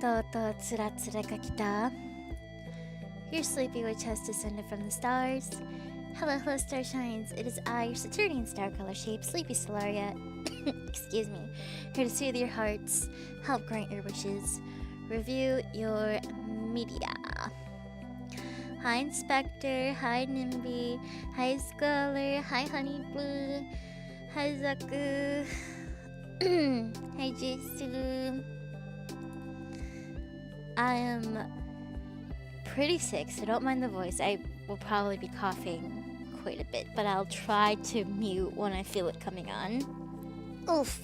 とうとうつらつらが来た. Your sleepy witch has descended from the stars. Hello, hello, starshines. It is I, your Saturnian star color shape, Sleepy Solaria. Excuse me. Here to soothe your hearts, help grant your wishes, review your media. Hi, Inspector. Hi, Nimby. Hi, Scholar. Hi, Honeyblue. Hi, Zaku. Hi, Jisoo. I am pretty sick, so don't mind the voice. I will probably be coughing quite a bit, but I'll try to mute when I feel it coming on. Oof.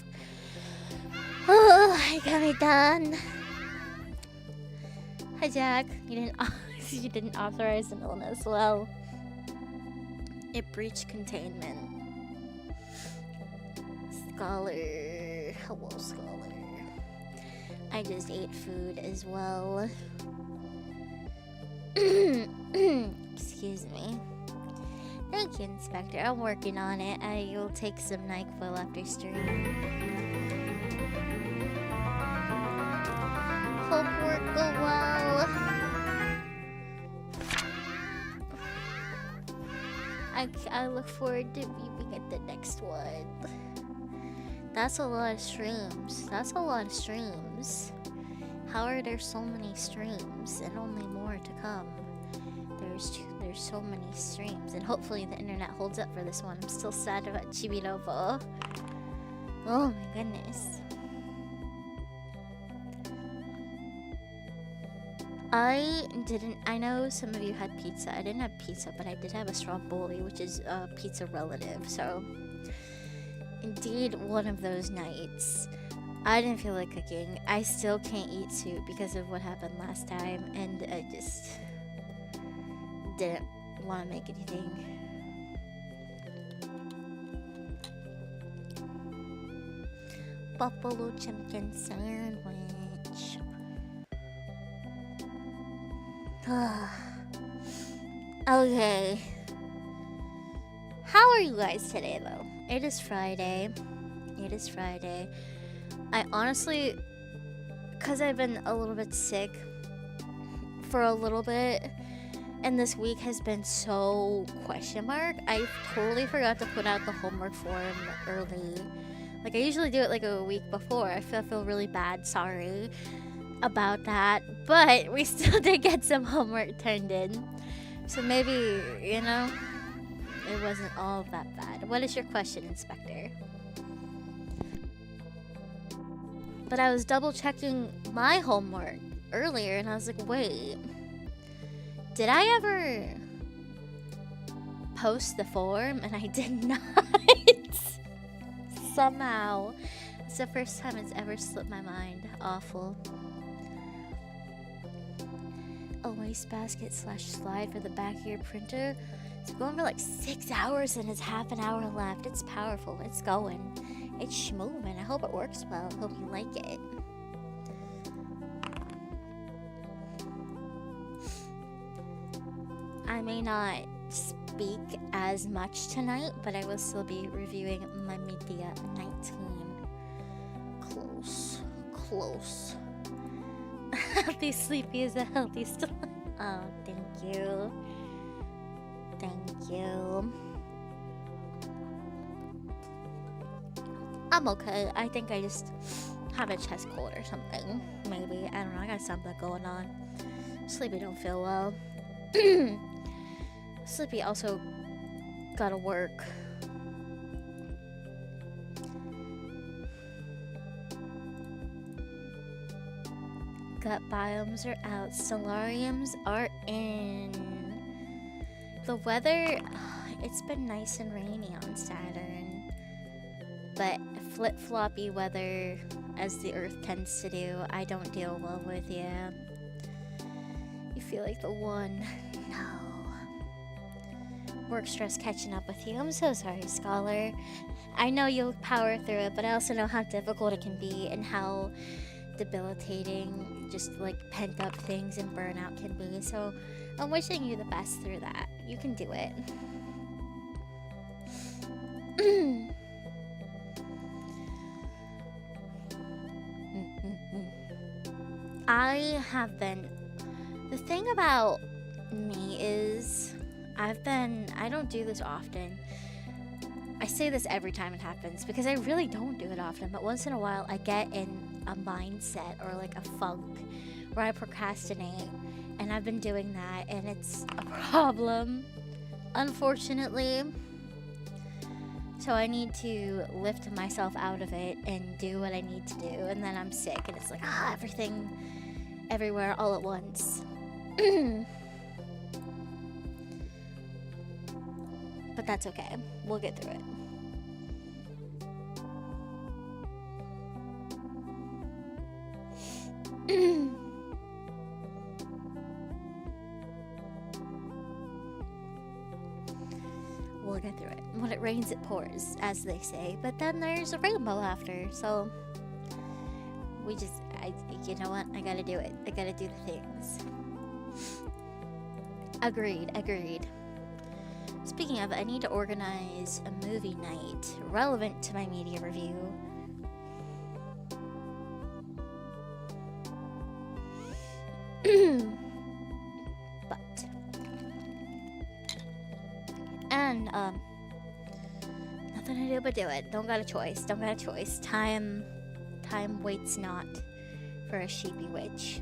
Oh, I got it done. Hi, Jack. You didn't authorize an illness. Well, it breached containment. Scholar. Hello, Scholar. I just ate food as well. Excuse me. Thank you, Inspector. I'm working on it. I will take some NyQuil after stream. Hope work go well. I look forward to viewing at the next one. That's a lot of streams. How are there so many streams and only more to come? There's so many streams, and hopefully the internet holds up for this one. I'm still sad about Chibi-Robo. Oh my goodness. I know some of you had pizza. I didn't have pizza, but I did have a stromboli, which is a pizza relative. So, indeed, one of those nights. I didn't feel like cooking. I still can't eat soup because of what happened last time, and I just didn't want to make anything. Buffalo chicken sandwich. Okay. How are you guys today, though? It is Friday. I honestly, because I've been a little bit sick for a little bit, and this week has been so question mark, I totally forgot to put out the homework form early. Like, I usually do it like a week before. I feel really bad, sorry about that, but we still did get some homework turned in. So maybe, you know, it wasn't all that bad. What is your question, Inspector? But I was double checking my homework earlier, and I was like, wait, did I ever post the form? And I did not. Somehow. It's the first time it's ever slipped my mind. Awful. A wastebasket / slide for the back of your printer. It's going for like 6 hours and it's half an hour left. It's powerful. It's going. It's schmoving. I hope it works well. I hope you like it. I may not speak as much tonight, but I will still be reviewing my media 19. Close. Healthy sleepy is a healthy still. Oh, thank you. I'm okay. I think I just have a chest cold or something. Maybe. I don't know. I got something going on. Sleepy don't feel well. Sleepy also gotta work. Gut biomes are out. Solariums are in. The weather, it's been nice and rainy on Saturn. But flip-floppy weather, as the Earth tends to do, I don't deal well with. Yeah. You feel like the one. No. Work stress catching up with you. I'm so sorry, Scholar. I know you'll power through it, but I also know how difficult it can be and how debilitating just like pent up things and burnout can be. So I'm wishing you the best through that. You can do it. I have been. The thing about me is, I don't do this often. I say this every time it happens because I really don't do it often, but once in a while I get in a mindset or like a funk where I procrastinate, and I've been doing that, and it's a problem, unfortunately. So I need to lift myself out of it and do what I need to do, and then I'm sick, and it's like, everything, everywhere, all at once. But that's okay. We'll get through it. We'll get through it. When it rains, it pours, as they say. But then there's a rainbow after, so you know what? I gotta do it. I gotta do the things. Agreed. Speaking of, I need to organize a movie night relevant to my media review. Nothing to do but do it. Don't got a choice. Time waits not for a sheepy witch.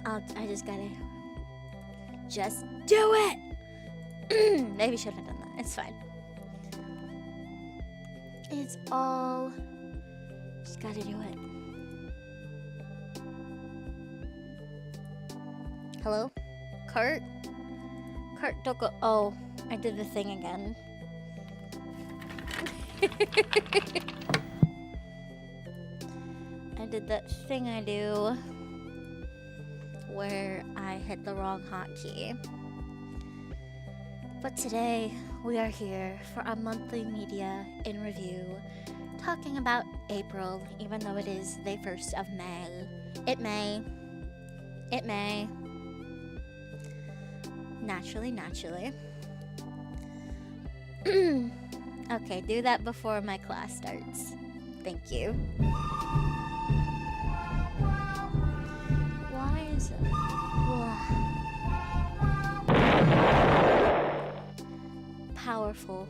I just gotta do it. Maybe shouldn't have done that. It's fine. It's all just gotta do it. Hello? Kurt, don't go. Oh, I did the thing again. I did that thing I do where I hit the wrong hotkey. But today, we are here for our monthly media in review, talking about April, even though it is the 1st of May. It may. Naturally. Okay, do that before my class starts. Thank you. Why is it? Powerful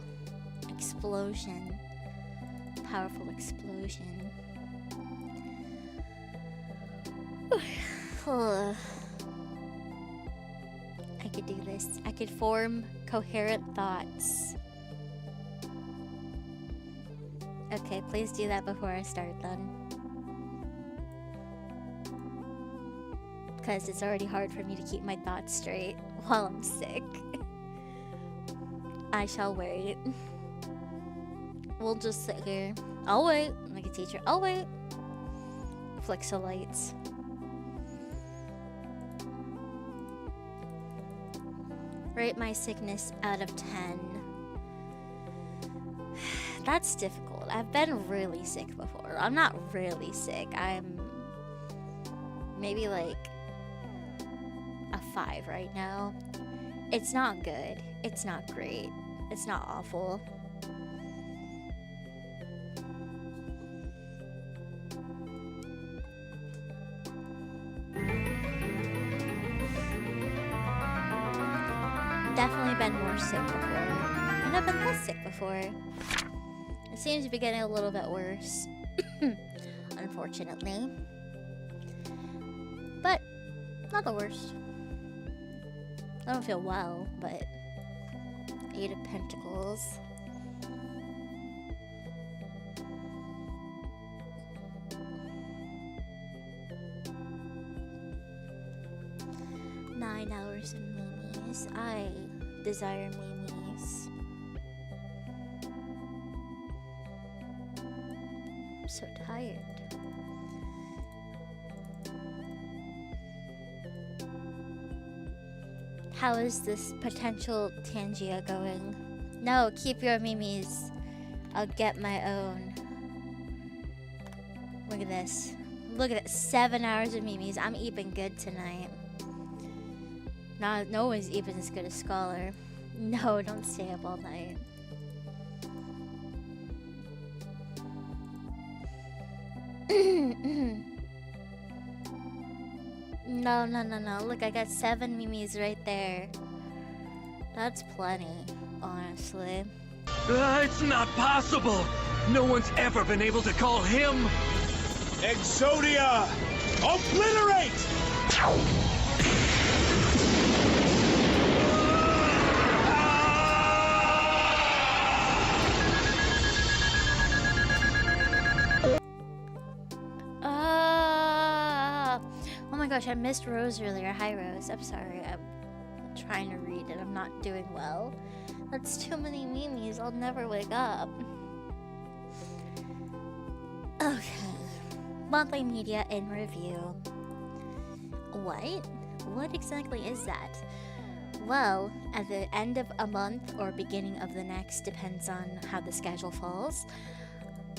explosion. I could do this. I could form coherent thoughts. Okay, please do that before I start then. Because it's already hard for me to keep my thoughts straight while I'm sick. I shall wait. We'll just sit here. I'll wait. Like a teacher. I'll wait. Flicks the lights. Rate my sickness out of 10. That's difficult. I've been really sick before. I'm not really sick. I'm maybe like a 5 right now. It's not good. It's not great. It's not awful. Definitely been more sick before. And I've been less sick before. It seems to be getting a little bit worse. Unfortunately. But not the worst. I don't feel well, but 8 of Pentacles. $9 of memes. I desire memes. I'm so tired. How is this potential Tangia going? No, keep your memes. I'll get my own. Look at this. Look at that. 7 hours of memes. I'm eating good tonight. No one's even as good as Scholar. No, don't stay up all night. No, no, no, no. Look, I got 7 memes right there. That's plenty, honestly. It's not possible! No one's ever been able to call him! Exodia! Obliterate! Oh my gosh, I missed Rose earlier. Hi, Rose. I'm sorry. I'm trying to read and I'm not doing well. That's too many memes. I'll never wake up. Okay. Monthly media in review. What? What exactly is that? Well, at the end of a month or beginning of the next, depends on how the schedule falls,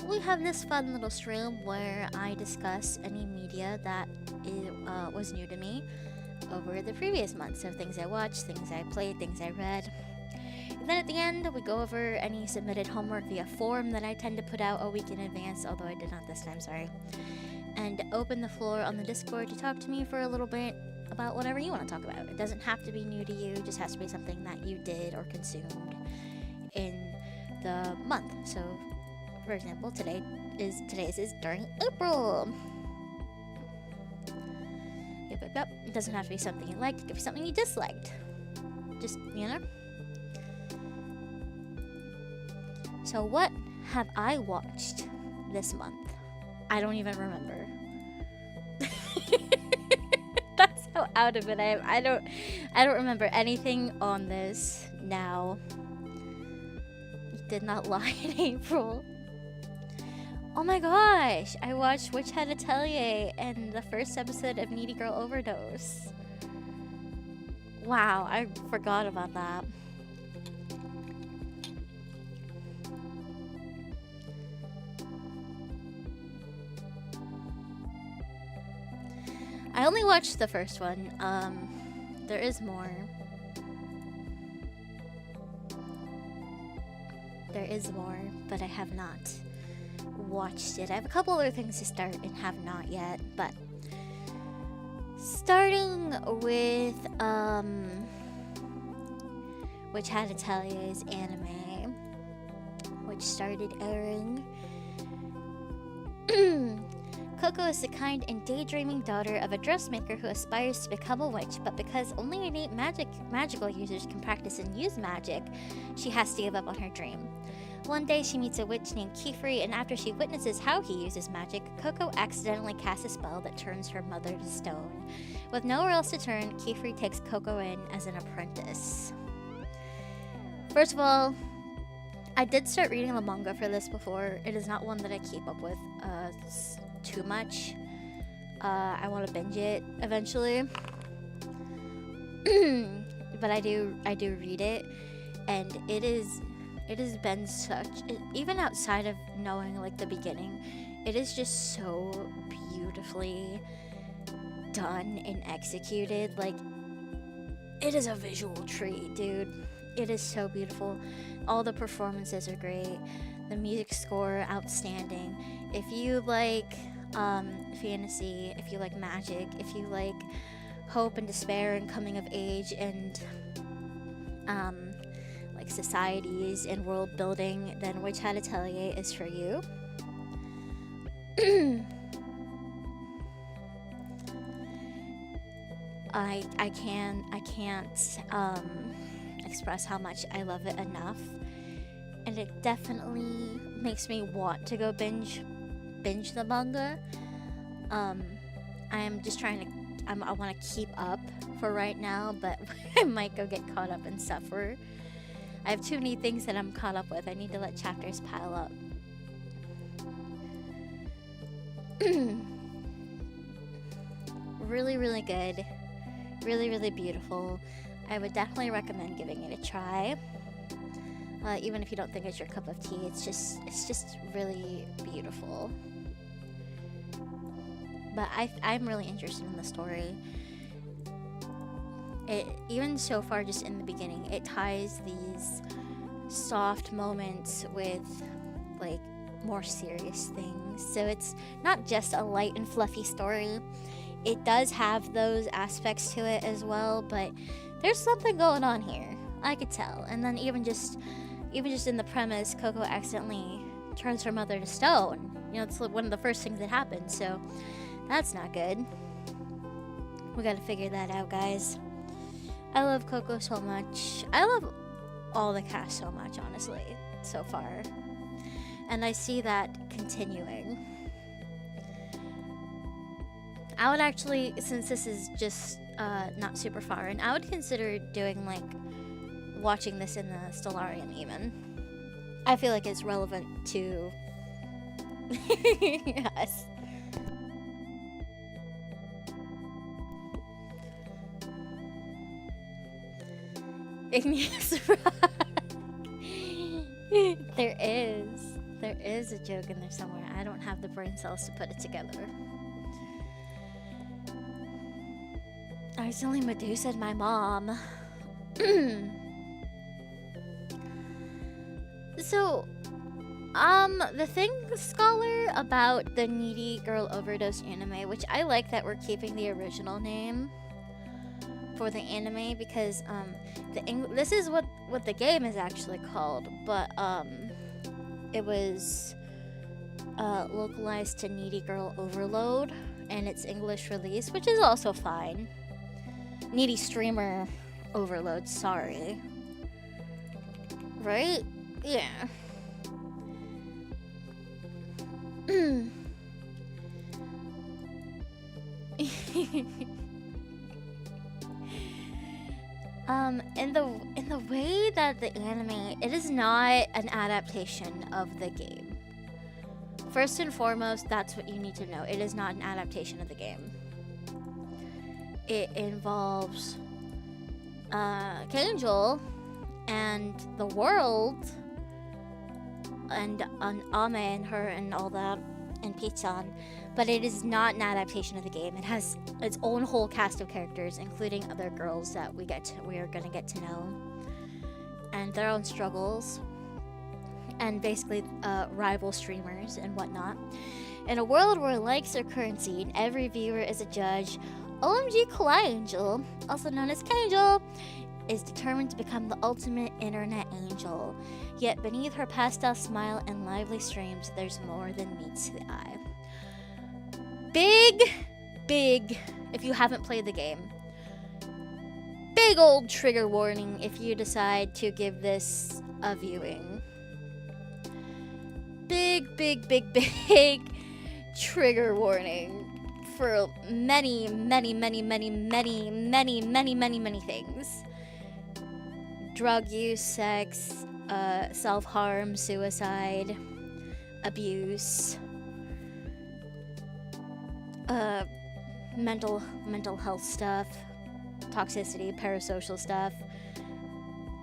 we have this fun little stream where I discuss any media that was new to me over the previous month. So things I watched, things I played, things I read. And then at the end, we go over any submitted homework via form that I tend to put out a week in advance, although I did not this time, sorry. And open the floor on the Discord to talk to me for a little bit about whatever you want to talk about. It doesn't have to be new to you, it just has to be something that you did or consumed in the month. So, for example, today's is during April. Yep. It doesn't have to be something you liked, it could be something you disliked. Just, you know? So what have I watched this month? I don't even remember. That's how out of it I am. I don't remember anything on this now. You did not lie in April. Oh my gosh! I watched Witch Had Atelier and the first episode of Needy Girl Overdose. Wow, I forgot about that. I only watched the first one. There is more. There is more, but I have not watched it. I have a couple other things to start and have not yet, but starting with Witch Had Atelier's anime, which started airing. Coco is the kind and daydreaming daughter of a dressmaker who aspires to become a witch, but because only innate magical users can practice and use magic, she has to give up on her dream. One day she meets a witch named Kefri, and after she witnesses how he uses magic, Coco accidentally casts a spell that turns her mother to stone. With nowhere else to turn, Kefri takes Coco in as an apprentice. First of all, I did start reading the manga for this before. It is not one that I keep up with too much. I want to binge it eventually. But I do read it, and it has been such, even outside of knowing like the beginning, it is just so beautifully done and executed. Like, it is a visual treat, dude. It is so beautiful. All the performances are great. The music score, outstanding. If you like fantasy, if you like magic, if you like hope and despair and coming of age and like societies and world building, then Witch Had Atelier is for you. I can't express how much I love it enough, and it definitely makes me want to go binge the manga. I am just trying to, I want to keep up for right now, but I might go get caught up and suffer. I have too many things that I'm caught up with. I need to let chapters pile up. Really, really good. Really, really beautiful. I would definitely recommend giving it a try. Even if you don't think it's your cup of tea, it's just really beautiful. But I'm really interested in the story. Even so far, just in the beginning, it ties these soft moments with like more serious things. So it's not just a light and fluffy story. It does have those aspects to it as well, but there's something going on here. I could tell. And then even just in the premise, Coco accidentally turns her mother to stone. You know, it's one of the first things that happens, so that's not good. We gotta figure that out, guys. I love Coco so much. I love all the cast so much, honestly, so far. And I see that continuing. I would actually, since this is just not super far, and I would consider doing, like, watching this in the Stellarium even. I feel like it's relevant to... yes. Igneous rock. There is a joke in there somewhere. I don't have the brain cells to put it together. I accidentally Medusa'd my mom. So, the thing, Scholar, about the Needy Girl Overdose anime, which I like that we're keeping the original name for the anime, because this is what the game is actually called, but it was localized to Needy Girl Overload in its English release, which is also fine. Needy Streamer Overload, sorry. Right? Yeah. In the way that the anime, it is not an adaptation of the game. First and foremost, that's what you need to know. It is not an adaptation of the game. It involves Kangel and the world and Ame and her and all that, and Pizan, but it is not an adaptation of the game. It has its own whole cast of characters, including other girls that we are gonna get to know, and their own struggles, and basically rival streamers and whatnot. In a world where likes are currency and every viewer is a judge, OMG Kawaii Angel, also known as Kangel, is determined to become the ultimate internet angel. Yet beneath her pastel smile and lively streams, there's more than meets the eye. Big, if you haven't played the game, big old trigger warning if you decide to give this a viewing. Big trigger warning for many things. Drug use, sex, self-harm, suicide, abuse, mental health stuff, toxicity, parasocial stuff,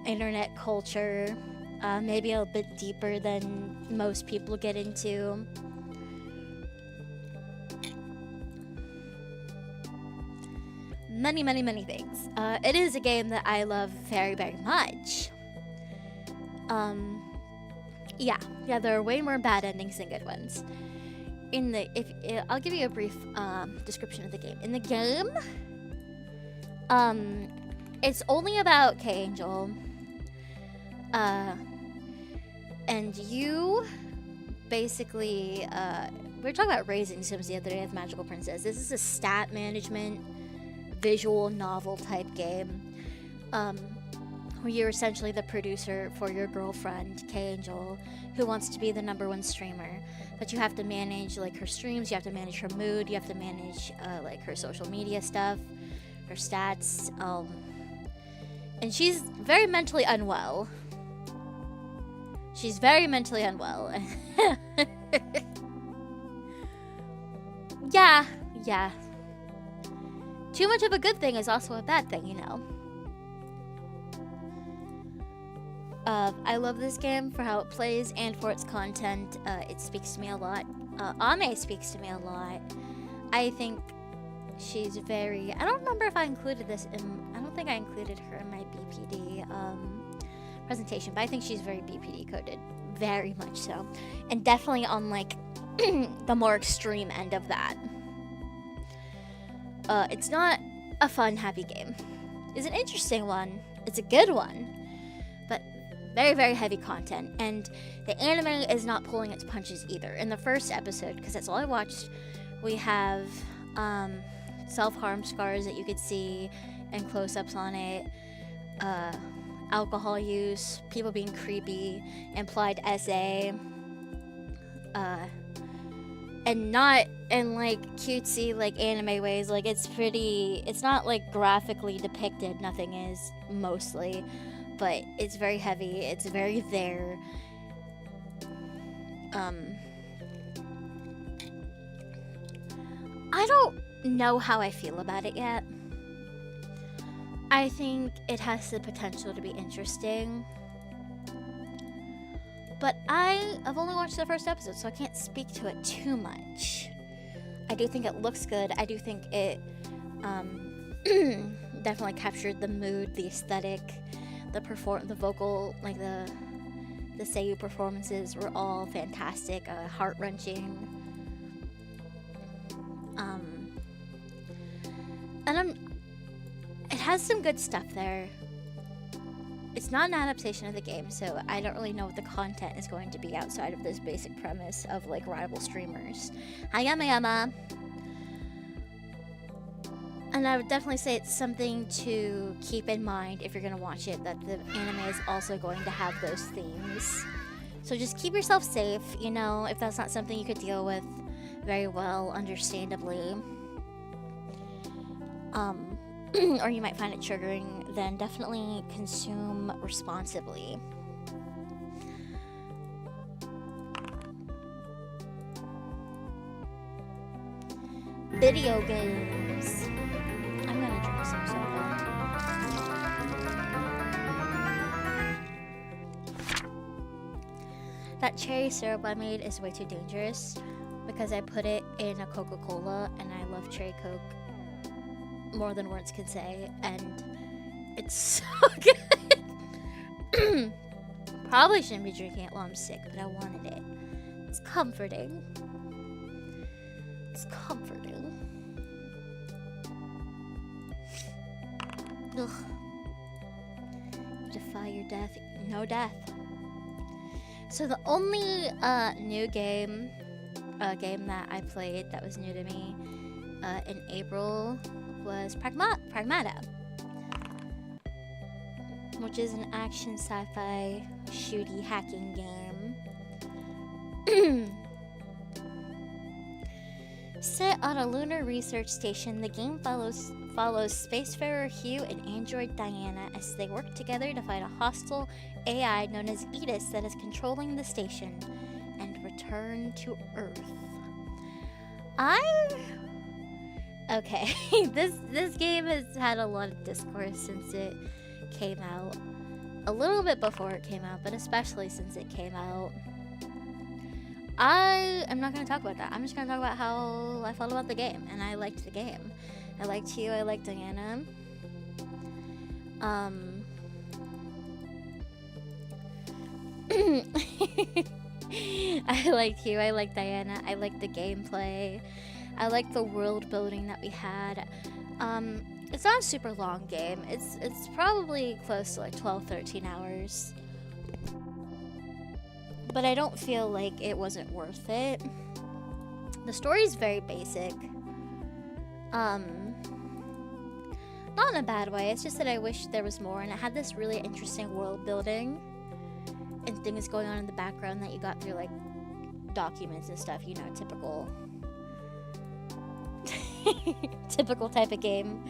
internet culture, maybe a bit deeper than most people get into. Many things. It is a game that I love very much. Yeah, there are way more bad endings than good ones. I'll give you a brief description of the game. In the game, it's only about K-Angel, and you basically, we were talking about Raising Sims the other day with Magical Princess. This is a stat management visual novel type game, where you're essentially the producer for your girlfriend, K-Angel, who wants to be the #1 streamer. But you have to manage like her streams, you have to manage her mood, you have to manage like her social media stuff, her stats, and she's very mentally unwell. Yeah. Too much of a good thing is also a bad thing, you know. I love this game for how it plays and for its content. It speaks to me a lot. Ame speaks to me a lot. I think she's very... I don't remember if I included this in... I don't think I included her in my BPD presentation, but I think she's very BPD coded. very much so. And definitely on, like, the more extreme end of that. It's not a fun, happy game. It's an interesting one. It's a good one. But very, very heavy content. And the anime is not pulling its punches either. In the first episode, because that's all I watched, we have self-harm scars that you could see and close-ups on it. Alcohol use, people being creepy, implied SA, and not in like cutesy like anime ways. Like it's not like graphically depicted, nothing is mostly, but it's very heavy, it's very there. I don't know how I feel about it yet. I think it has the potential to be interesting. But I've only watched the first episode, so I can't speak to it too much. I do think it looks good. I do think it definitely captured the mood, the aesthetic, the vocal, like the seiyuu performances were all fantastic, heart-wrenching. And it has some good stuff there. It's not an adaptation of the game, so I don't really know what the content is going to be outside of this basic premise of like rival streamers. Hayama. And I would definitely say it's something to keep in mind if you're going to watch it, that the anime is also going to have those themes. So just keep yourself safe, you know, if that's not something you could deal with very well, understandably. Or you might find it triggering, then definitely consume responsibly. Video games. I'm gonna drink some soda. That cherry syrup I made is way too dangerous because I put it in a Coca-Cola, and I love cherry Coke more than words can say, and it's so good. Probably shouldn't be drinking it while I'm sick, but I wanted it. It's comforting. It's comforting. Ugh. Defy your death. No death. So the only new game that I played that was new to me in April was Pragmata, which is an action sci-fi shooty hacking game. Set on a lunar research station, the game follows spacefarer Hugh and android Diana as they work together to fight a hostile AI known as Edis that is controlling the station and return to Earth. Okay, this game has had a lot of discourse since it came out. A little bit before it came out, but especially since it came out. I am not going to talk about that. I'm just going to talk about how I felt about the game, and I liked the game. I liked Hugh, I liked Diana. I liked Hugh, I liked Diana, I liked the gameplay. I like the world building that we had. It's not a super long game. It's probably close to like 12-13 hours. But I don't feel like it wasn't worth it. The story is very basic. Not in a bad way. It's just that I wish there was more, and it had this really interesting world building and things going on in the background that you got through like documents and stuff, you know, typical type of game.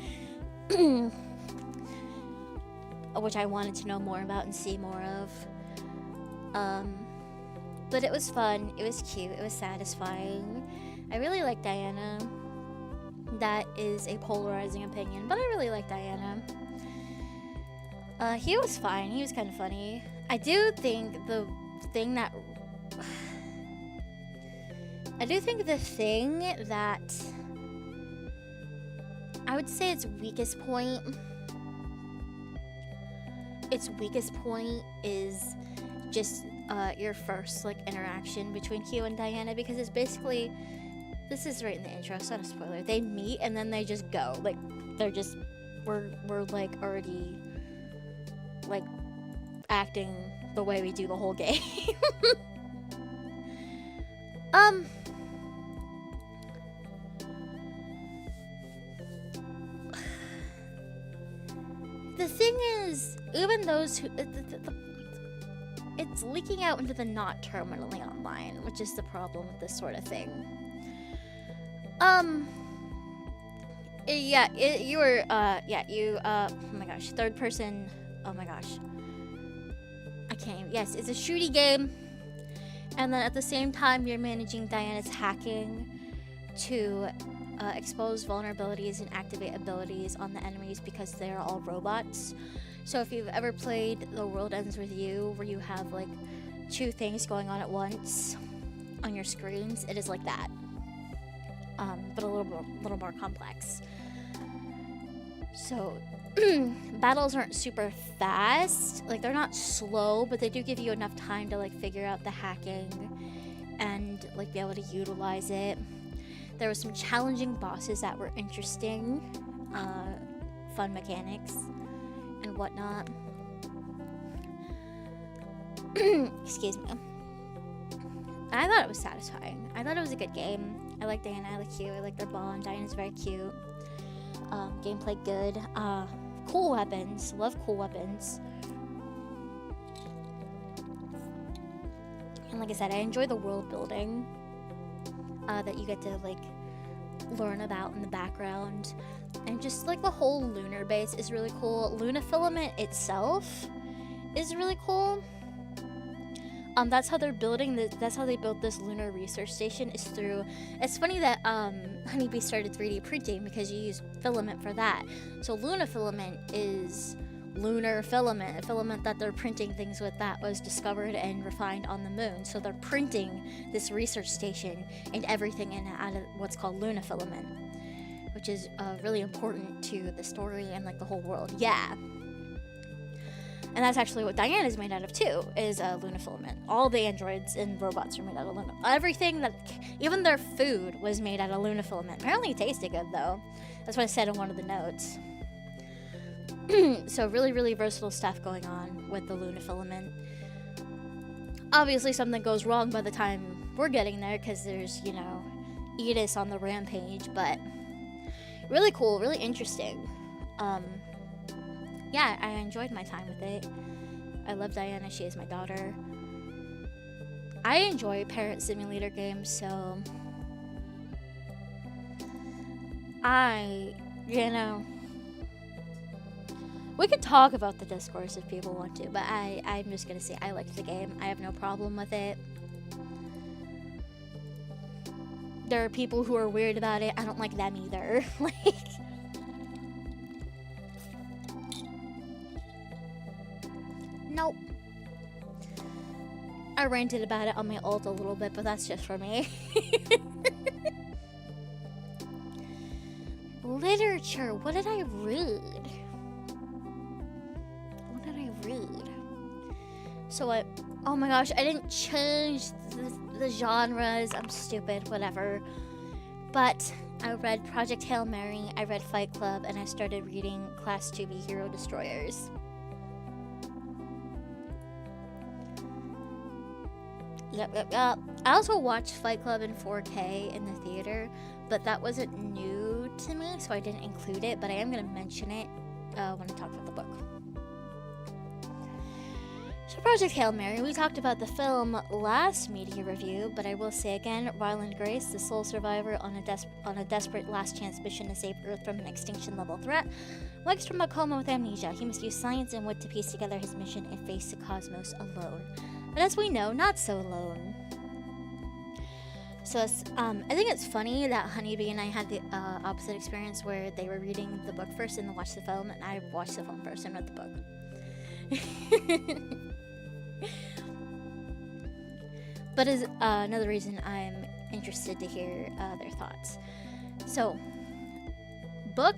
Which I wanted to know more about and see more of. But it was fun, it was cute, it was satisfying. I really like Diana. That is a polarizing opinion, but I really like Diana. He was fine, he was kind of funny. I do think the thing that I would say its weakest point is just your first like interaction between Hugh and Diana, because it's basically, this is right in the intro, it's not a spoiler. They meet and then they just go. Like they're just we're like already like acting the way we do the whole game. The thing is, even those who it's leaking out into the not terminally online, which is the problem with this sort of thing. Oh my gosh, third person, oh my gosh. I can't even, yes, it's a shooty game. And then at the same time, you're managing Diana's hacking to expose vulnerabilities and activate abilities on the enemies because they're all robots. So if you've ever played The World Ends With You, where you have like two things going on at once on your screens, it is like that, but a little more complex. So battles aren't super fast, like they're not slow, but they do give you enough time to like figure out the hacking and like be able to utilize it. There were some challenging bosses that were interesting, fun mechanics and whatnot. Excuse me. I thought it was satisfying. I thought it was a good game. I like Diana, I like Hugh, I like their bond. Diana's very cute. Gameplay good. Cool weapons. Love cool weapons. And like I said, I enjoy the world building that you get to like learn about in the background. And just like the whole lunar base is really cool. Luna Filament itself is really cool. That's how they're building this. That's how they built this lunar research station, is through. It's funny that Honeybee started 3D printing because you use filament for that. So Luna Filament is lunar filament, a filament that they're printing things with that was discovered and refined on the moon. So they're printing this research station and everything in out of what's called Luna Filament, which is really important to the story and like the whole world. Yeah. And that's actually what Diana is made out of too, is Luna Filament. All the androids and robots are made out of Luna. Everything that, even their food was made out of Luna Filament. Apparently it tasted good though. That's what I said in one of the notes. So really, really versatile stuff going on with the Luna Filament. Obviously something goes wrong by the time we're getting there, because there's, you know, Edis on the rampage, but really cool, really interesting. Yeah, I enjoyed my time with it. I love Diana, she is my daughter. I enjoy parent simulator games, so you know, we could talk about the discourse if people want to, but I'm just gonna say I liked the game. I have no problem with it. There are people who are weird about it. I don't like them either. Like, nope. I ranted about it on my ult a little bit, but that's just for me. Literature. What did I read? What did I read? So what? Oh my gosh, I didn't change the genres. I'm stupid, whatever. But I read Project Hail Mary, I read Fight Club, and I started reading Class 2B Hero Destroyers. Yep. I also watched Fight Club in 4K in the theater, but that wasn't new to me, so I didn't include it, but I am going to mention it when I talk about the book. So Project Hail Mary, we talked about the film last media review, but I will say again, Ryland Grace, the sole survivor on a desperate last chance mission to save Earth from an extinction level threat, wakes from a coma with amnesia. He must use science and wit to piece together his mission and face the cosmos alone. But as we know, not so alone. So I think it's funny that Honeybee and I had the opposite experience, where they were reading the book first and then watched the film, and I watched the film first and read the book. But is another reason I'm interested to hear their thoughts. So, book,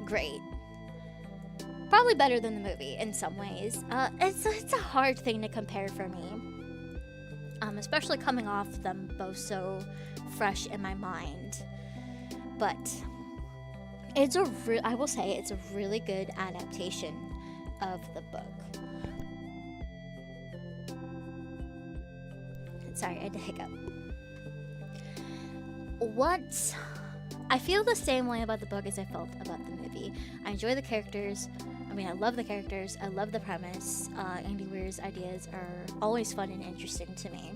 great. Probably better than the movie in some ways. It's a hard thing to compare for me. especially coming off them both so fresh in my mind. But I will say it's a really good adaptation of the book. Sorry, I had to hiccup. I feel the same way about the book as I felt about the movie. I enjoy the characters. I mean, I love the characters. I love the premise. Andy Weir's ideas are always fun and interesting to me.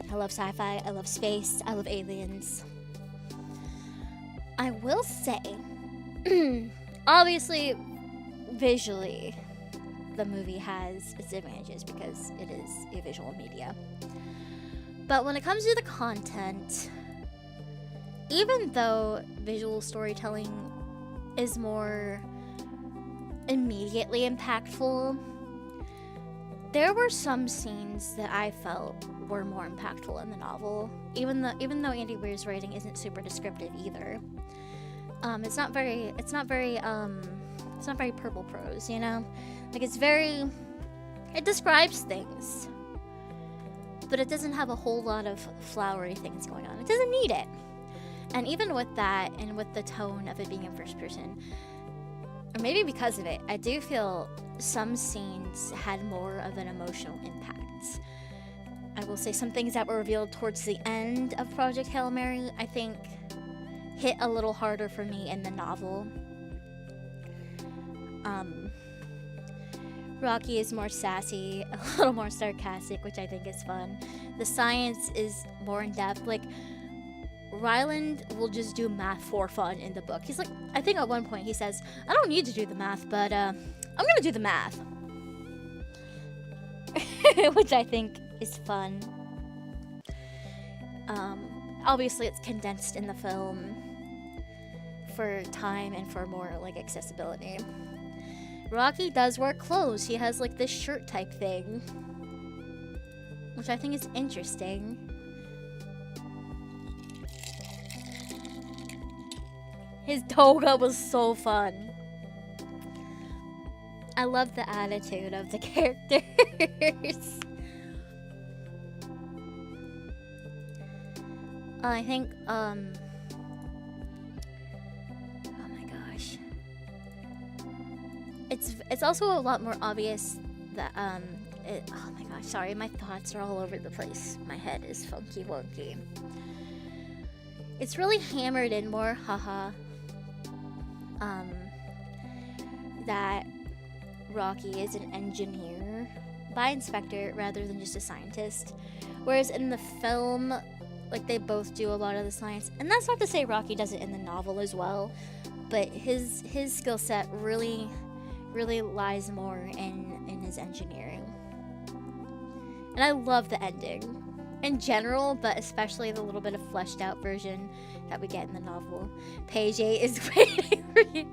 I love sci-fi. I love space. I love aliens. I will say, obviously, visually, the movie has its advantages because it is a visual media. But when it comes to the content, even though visual storytelling is more immediately impactful, there were some scenes that I felt were more impactful in the novel. Even though Andy Weir's writing isn't super descriptive either. It's not very purple prose, you know? Like, it describes things, but it doesn't have a whole lot of flowery things going on. It doesn't need it. And even with that, and with the tone of it being in first person, or maybe because of it, I do feel some scenes had more of an emotional impact. I will say some things that were revealed towards the end of Project Hail Mary, I think, hit a little harder for me in the novel. Rocky is more sassy, a little more sarcastic, which I think is fun. The science is more in depth. Like, Ryland will just do math for fun in the book. He's like, I think at one point he says, I don't need to do the math, but I'm gonna do the math. Which I think is fun. Obviously it's condensed in the film for time and for more, like, accessibility. Rocky does wear clothes. He has, like, this shirt type thing, which I think is interesting. His toga was so fun. I love the attitude of the characters. I think, oh my gosh. It's also a lot more obvious that, oh my gosh, sorry, my thoughts are all over the place. My head is funky wonky. It's really hammered in more, that Rocky is an engineer by inspector rather than just a scientist. Whereas in the film, like, they both do a lot of the science. And that's not to say Rocky does it in the novel as well, but his skill set really lies more in his engineering. And I love the ending in general, but especially the little bit of fleshed out version that we get in the novel. Page 8 is waiting for you.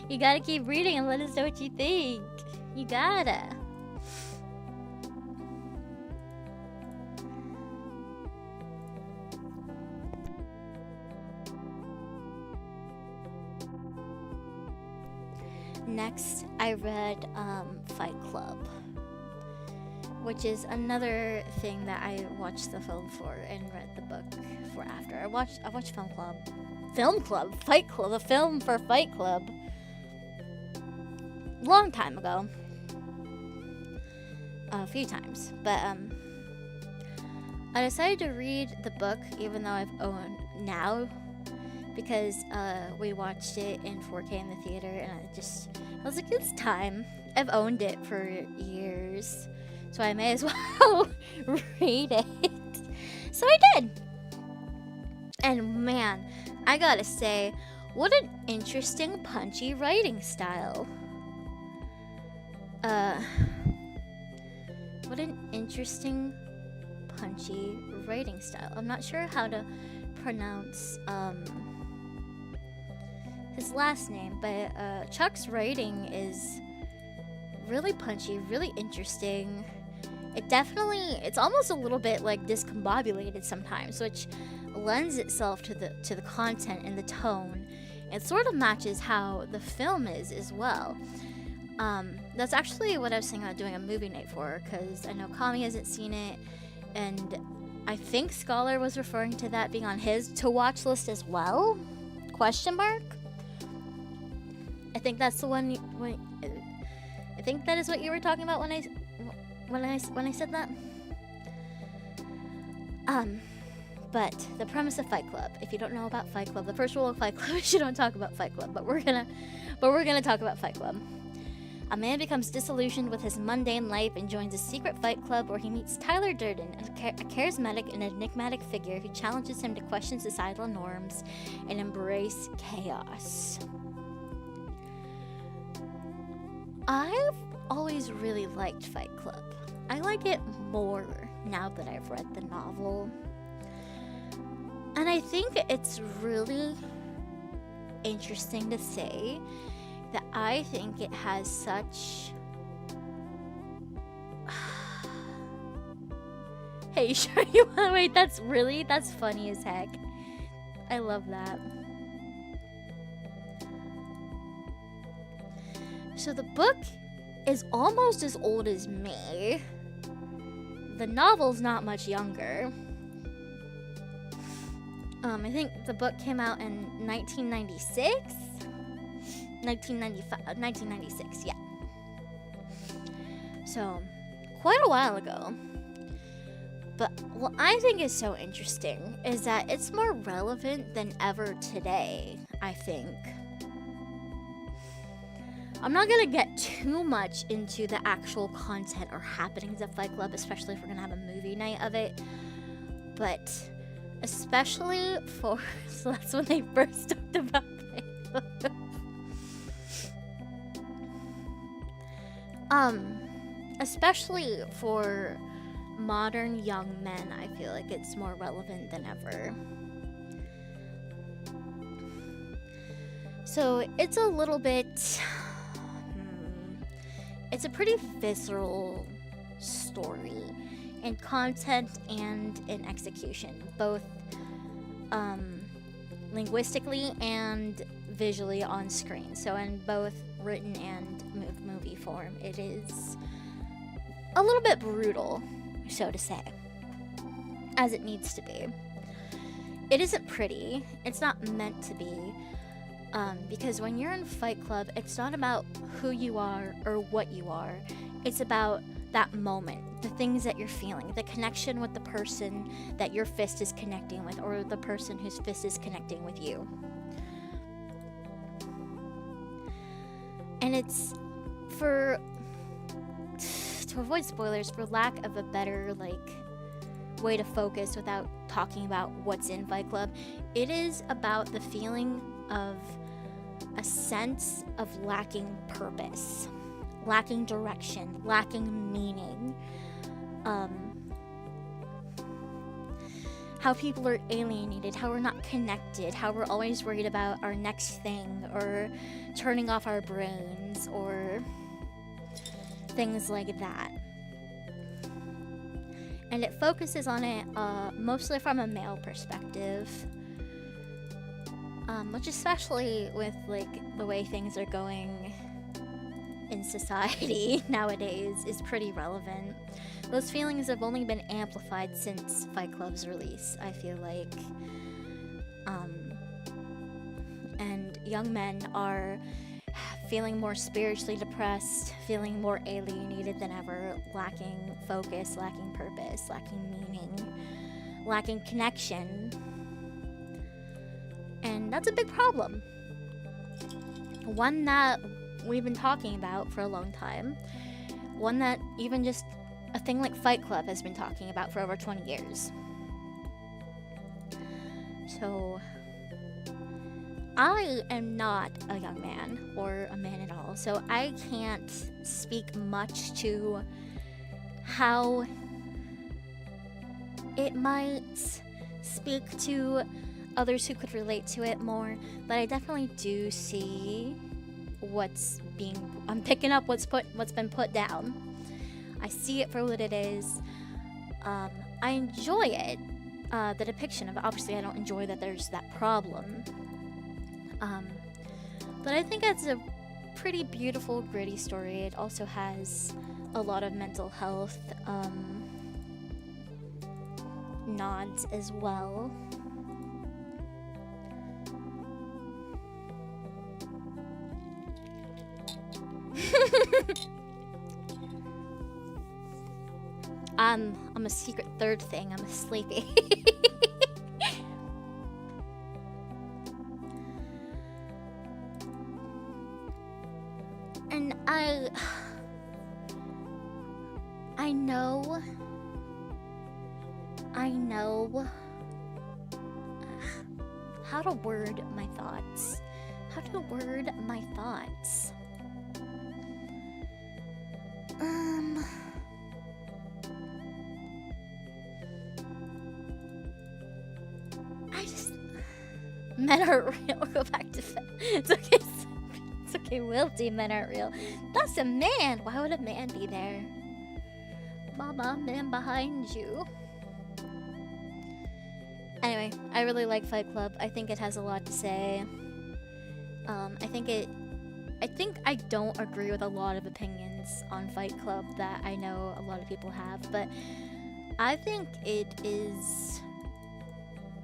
You gotta keep reading and let us know what you think. You gotta. Next, I read Fight Club, which is another thing that I watched the film for and read the book for after. I watched Fight Club, a film for Fight Club, long time ago, a few times, but I decided to read the book even though I've owned now, because we watched it in 4K in the theater, and I was like, it's time. I've owned it for years, so I may as well read it. So I did. And man, I gotta say, what an interesting punchy writing style. What an interesting punchy writing style. I'm not sure how to pronounce his last name, but Chuck's writing is really punchy, really interesting. It's almost a little bit like discombobulated sometimes, which lends itself to the content and the tone. It sort of matches how the film is as well. That's actually what I was thinking about doing a movie night for, because I know Kami hasn't seen it, and I think Scholar was referring to that being on his to-watch list as well? Question mark? I think that's the one. I think that is what you were talking about when I said that. But the premise of Fight Club. If you don't know about Fight Club, the first rule of Fight Club is you don't talk about Fight Club. But we're gonna talk about Fight Club. A man becomes disillusioned with his mundane life and joins a secret fight club where he meets Tyler Durden, a charismatic and enigmatic figure who challenges him to question societal norms and embrace chaos. I've always really liked Fight Club. I like it more now that I've read the novel. And I think it's really interesting to say that I think it has such... Hey, sure you wanna wait? That's funny as heck. I love that. So the book is almost as old as me. The novel's not much younger. I think the book came out in 1996? 1996, yeah. So, quite a while ago. But what I think is so interesting is that it's more relevant than ever today, I think. I'm not gonna get too much into the actual content or happenings of Fight Club, especially if we're gonna have a movie night of it. But especially for... So that's when they first talked about Fight Club. Especially for modern young men, I feel like it's more relevant than ever. So it's a little bit... It's a pretty visceral story in content and in execution, both linguistically and visually on screen. So in both written and movie form, it is a little bit brutal, so to say, as it needs to be. It isn't pretty. It's not meant to be. Because when you're in Fight Club, it's not about who you are or what you are. It's about that moment, the things that you're feeling, the connection with the person that your fist is connecting with, or the person whose fist is connecting with you. And it's to avoid spoilers, for lack of a better way to focus without talking about what's in Fight Club, it is about the feeling of a sense of lacking purpose, lacking direction, lacking meaning. How people are alienated, how we're not connected, how we're always worried about our next thing, or turning off our brains, or things like that. And it focuses on it mostly from a male perspective. Which, especially with the way things are going in society nowadays, is pretty relevant. Those feelings have only been amplified since Fight Club's release, I feel like. And young men are feeling more spiritually depressed, feeling more alienated than ever, lacking focus, lacking purpose, lacking meaning, lacking connection. And that's a big problem. One that we've been talking about for a long time. One that even just a thing like Fight Club has been talking about for over 20 years. So, I am not a young man, or a man at all, so I can't speak much to how it might speak to others who could relate to it more, but I definitely do see I'm picking up what's been put down. I see it for what it is. I enjoy it, the depiction of it. Obviously, I don't enjoy that there's that problem. But I think it's a pretty beautiful, gritty story. It also has a lot of mental health nods as well. I'm a secret third thing. I'm a sleepy. And I know how to word my thoughts. Men aren't real. Go back to it's okay. It's okay, Wilty. Men aren't real. That's a man. Why would a man be there? Mama, man behind you. Anyway, I really like Fight Club. I think it has a lot to say. I think I don't agree with a lot of opinions on Fight Club that I know a lot of people have, but I think it is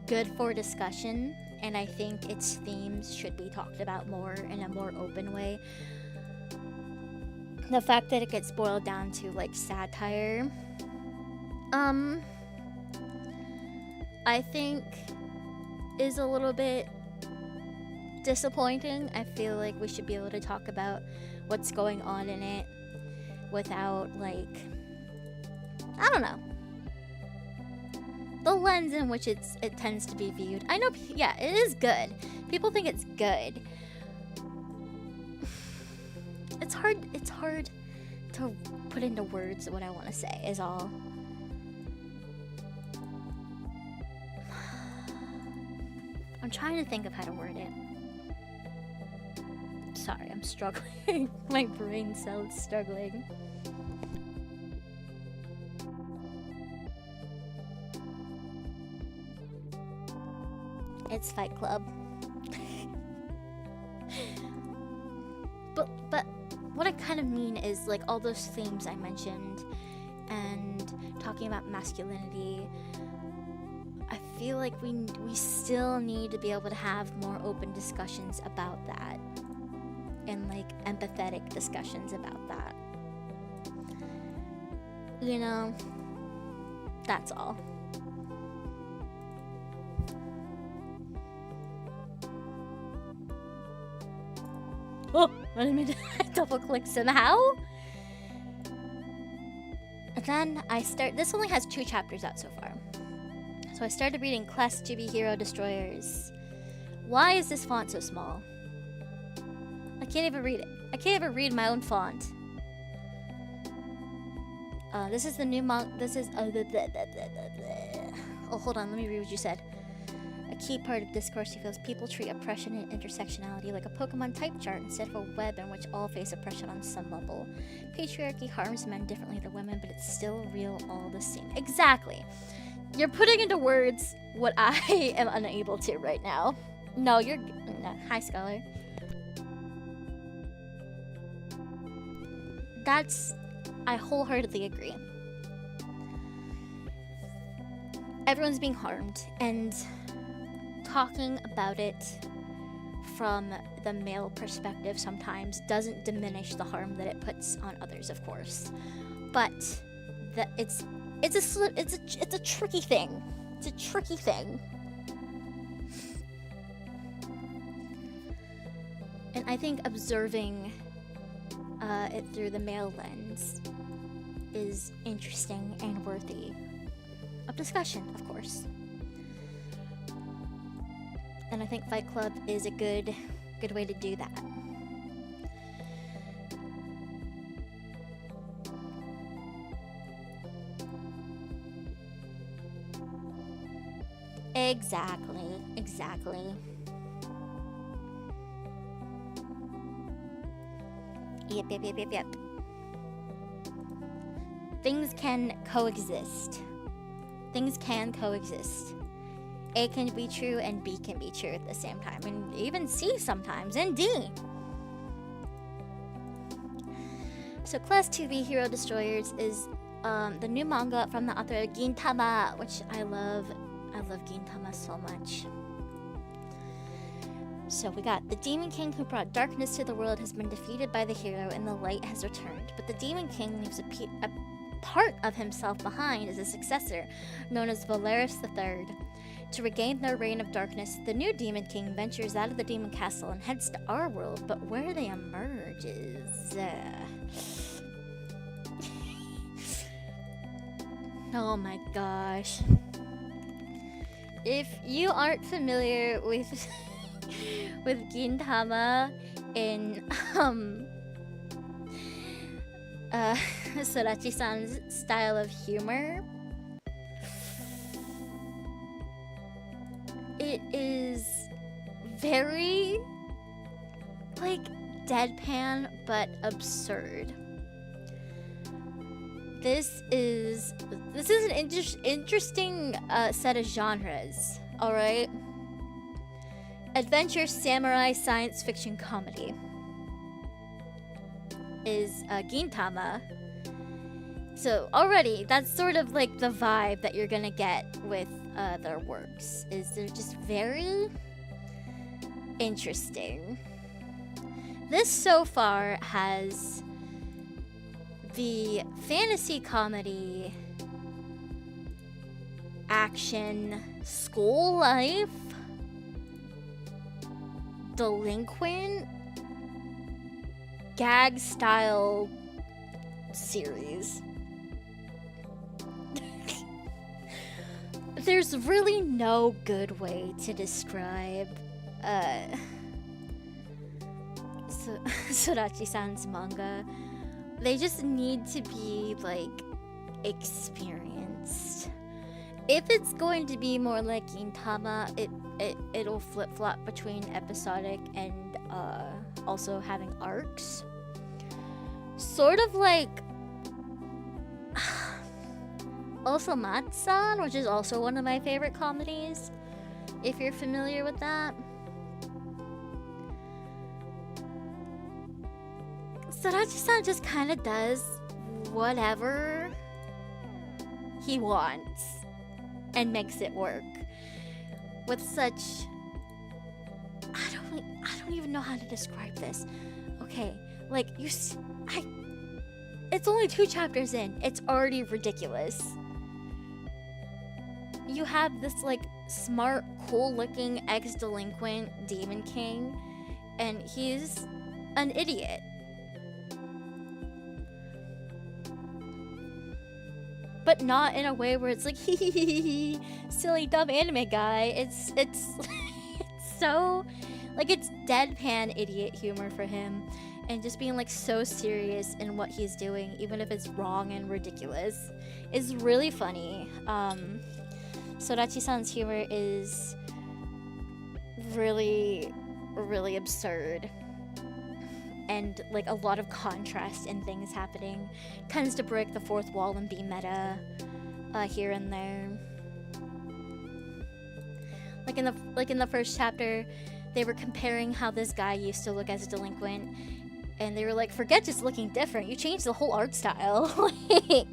good for discussion, and I think its themes should be talked about more in a more open way. The fact that it gets boiled down to like satire, I think is a little bit disappointing. I feel like we should be able to talk about what's going on in it without, like, I don't know, the lens in which it tends to be viewed. I know, yeah, it is good. People think it's good. It's hard to put into words what I want to say is all. I'm trying to think of how to word it. Sorry, I'm struggling. My brain cells struggling. It's Fight Club. But what I kind of mean is, like, all those themes I mentioned and talking about masculinity, I feel like we still need to be able to have more open discussions about that, and like empathetic discussions about that. You know, that's all. Oh, I didn't mean to double click somehow. And then this only has 2 chapters out so far. So I started reading Class 2B Hero Destroyers. Why is this font so small? I can't even read it. I can't even read my own font. This is the new this is oh, hold on, let me read what you said. A key part of discourse he feels people treat oppression and intersectionality like a Pokemon type chart instead of a web in which all face oppression on some level. Patriarchy harms men differently than women, but it's still real all the same. Exactly. You're putting into words what I am unable to right now. No, you're... No. Hi, Scholar. I wholeheartedly agree. Everyone's being harmed, and talking about it from the male perspective sometimes doesn't diminish the harm that it puts on others, of course. But it's a tricky thing. It's a tricky thing. And I think observing it through the male lens is interesting and worthy of discussion, of course. And I think Fight Club is a good way to do that. Exactly. Yep. Things can coexist. A can be true and B can be true at the same time, and even C sometimes, and D. So Class 2B Hero Destroyers is the new manga from the author Gintama, which I love. I love Gintama so much. So we got the Demon King who brought darkness to the world has been defeated by the hero and the light has returned. But the Demon King leaves a part of himself behind as a successor, known as Valeris III. To regain their reign of darkness, the new Demon King ventures out of the Demon Castle and heads to our world, but where they emerge is... oh my gosh. If you aren't familiar with with Gintama in Sorachi-san's style of humor, it is very like deadpan but absurd. This is an interesting set of genres. All right, adventure, samurai, science fiction, comedy is Gintama. So already that's sort of like the vibe that you're gonna get with their works. Is they're just very interesting. This so far has the fantasy comedy, action, school life, delinquent, gag style series. There's really no good way to describe Sorachi-san's manga. They just need to be like experienced. If it's going to be more like Gintama, it'll flip-flop between episodic and also having arcs. Sort of like also Matsan, which is also one of my favorite comedies, if you're familiar with that. Sorachi-san just kind of does whatever he wants and makes it work with such... I don't even know how to describe this. Okay, like it's only 2 chapters in. It's already ridiculous. You have this like smart, cool-looking ex-delinquent Demon King, and he's an idiot. But not in a way where it's like, hee hee hee hee, silly dumb anime guy. It's so, like, it's deadpan idiot humor for him, and just being like so serious in what he's doing, even if it's wrong and ridiculous, is really funny. Sorachi-san's humor is really, really absurd. And like a lot of contrast in things happening. Tends to break the fourth wall and be meta here and there. Like in the first chapter, they were comparing how this guy used to look as a delinquent, and they were like, forget just looking different, you changed the whole art style. Like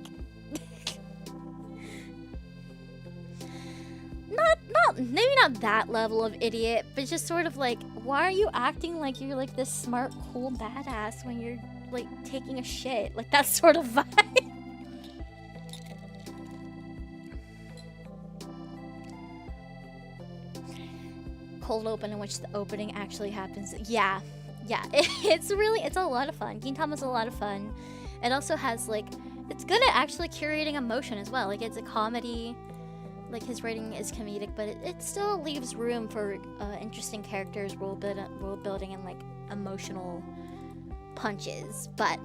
maybe not that level of idiot, but just sort of like, why are you acting like you're like this smart, cool badass when you're like taking a shit? Like that sort of vibe. Cold open in which the opening actually happens. Yeah, it's a lot of fun. Gintama's a lot of fun. It also has like, it's good at actually curating emotion as well. Like it's a comedy. Like his writing is comedic, but it still leaves room for interesting characters, world building, and like emotional punches. But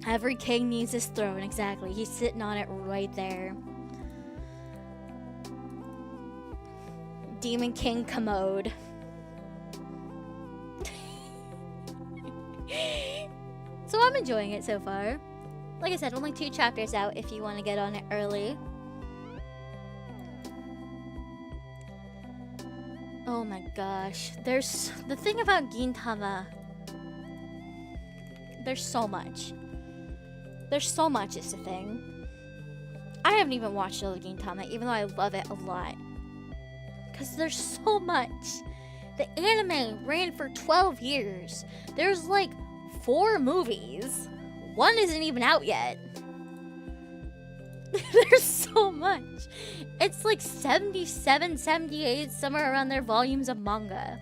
every king needs his throne. Exactly, he's sitting on it right there. Demon King commode. So I'm enjoying it so far. Like I said, only 2 chapters out if you want to get on it early. Oh my gosh. There's the thing about Gintama. There's so much. There's so much is the thing. I haven't even watched all the Gintama, even though I love it a lot. Because there's so much. The anime ran for 12 years. There's like 4 movies. 1 isn't even out yet. There's so much. It's like 77, 78, somewhere around there, volumes of manga.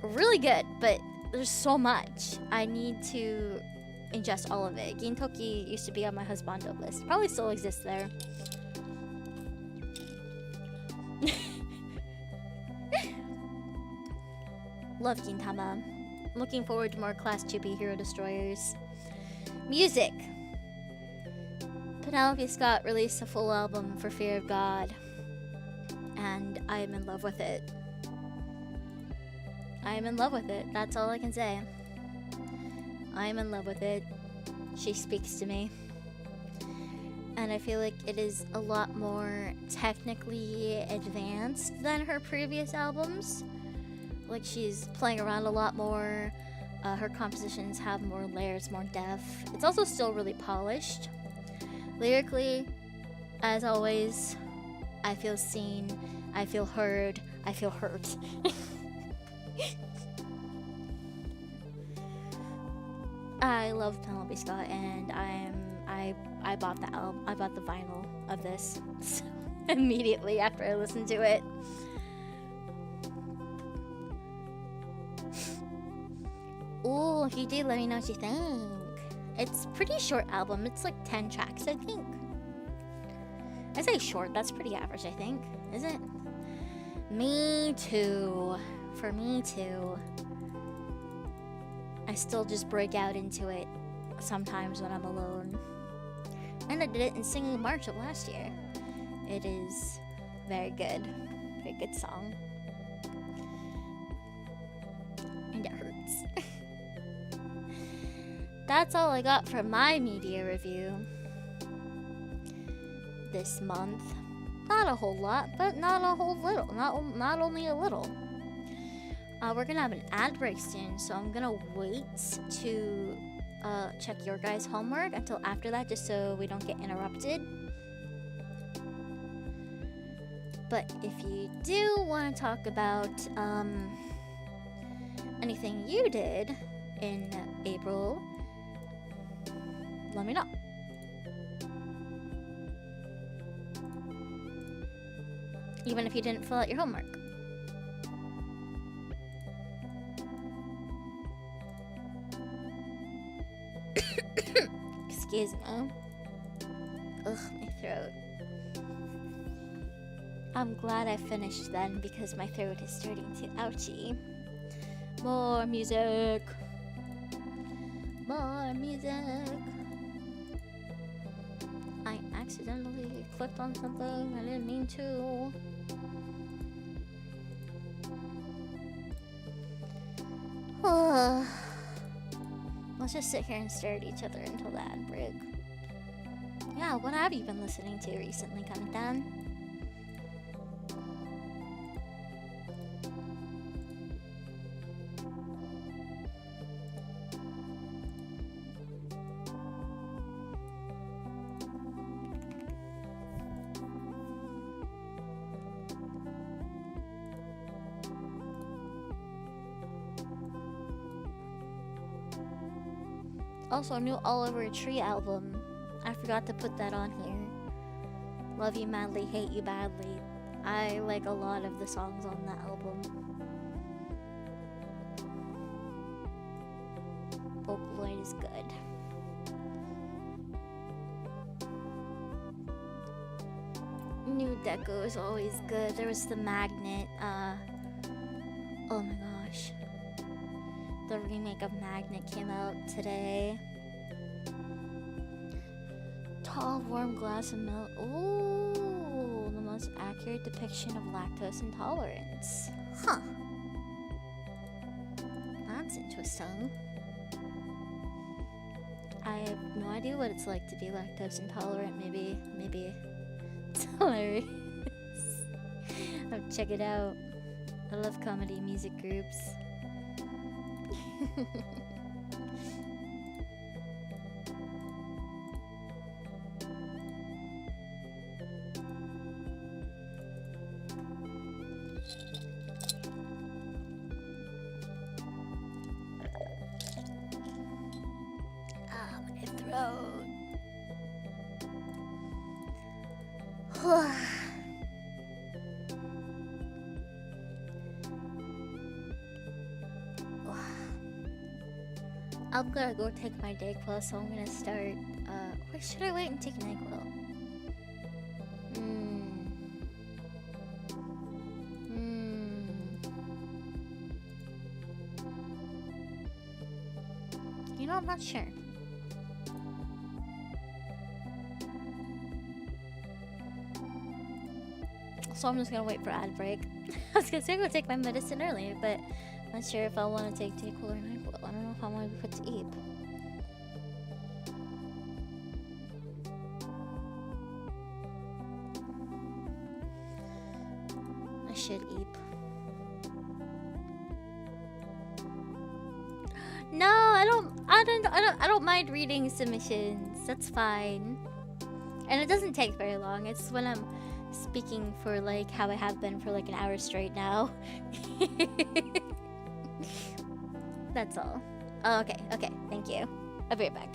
Really good, but there's so much. I need to ingest all of it. Gintoki used to be on my husbando list. Probably still exists there. Love Gintama. Looking forward to more Class 2B Hero Destroyers. Music. Penelope Scott released a full album for Fear of God, and I am in love with it. I am in love with it. That's all I can say. I am in love with it. She speaks to me. And I feel like it is a lot more technically advanced than her previous albums. Like, she's playing around a lot more. Her compositions have more layers, more depth. It's also still really polished. Lyrically, as always, I feel seen, I feel heard, I feel hurt. I love Penelope Scott, and I bought the album. I bought the vinyl of this immediately after I listened to it. Ooh, if you do, let me know what you think. It's a pretty short album. It's like 10 tracks, I think. I say short. That's pretty average, I think. Is it? Me too. For me too. I still just break out into it sometimes when I'm alone. And I did it in Singing March of last year. It is very good. Very good song. And it hurts. That's all I got for my media review this month. Not a whole lot, but not a whole little. Not only a little. We're gonna have an ad break soon, so I'm gonna wait to check your guys' homework until after that, just so we don't get interrupted. But if you do want to talk about anything you did in April, let me know. Even if you didn't fill out your homework. Excuse me. Ugh, my throat. I'm glad I finished then, because my throat is starting to ouchie. More music. More music. I accidentally clicked on something I didn't mean to. Let's just sit here and stare at each other until the ad break. Yeah, what have you been listening to recently, Kamitan? Also, new Oliver Tree album. I forgot to put that on here. Love You Madly, Hate You Badly. I like a lot of the songs on that album. Vocaloid is good. New Deco is always good. There was the Magnet. Oh my gosh. The remake of Magnet came out today. Tall, warm glass of milk. Ooh, the most accurate depiction of lactose intolerance. Huh. That's interesting. I have no idea what it's like to be lactose intolerant. Maybe it's hilarious. I'll check it out. I love comedy music groups. My throat. I'm gonna go take my Dayquil, so I'm gonna start. Wait, should I wait and take Nyquil? You know, I'm not sure. So I'm just gonna wait for ad break. I was gonna say go take my medicine earlier, but I'm not sure if I want to take Dayquil or Nyquil. I don't know if I want to be put to eep. I should eep. No, I don't mind reading submissions. That's fine. And it doesn't take very long. It's when I'm speaking for like how I have been for like an hour straight now. That's all. Oh, okay, thank you. I'll be right back.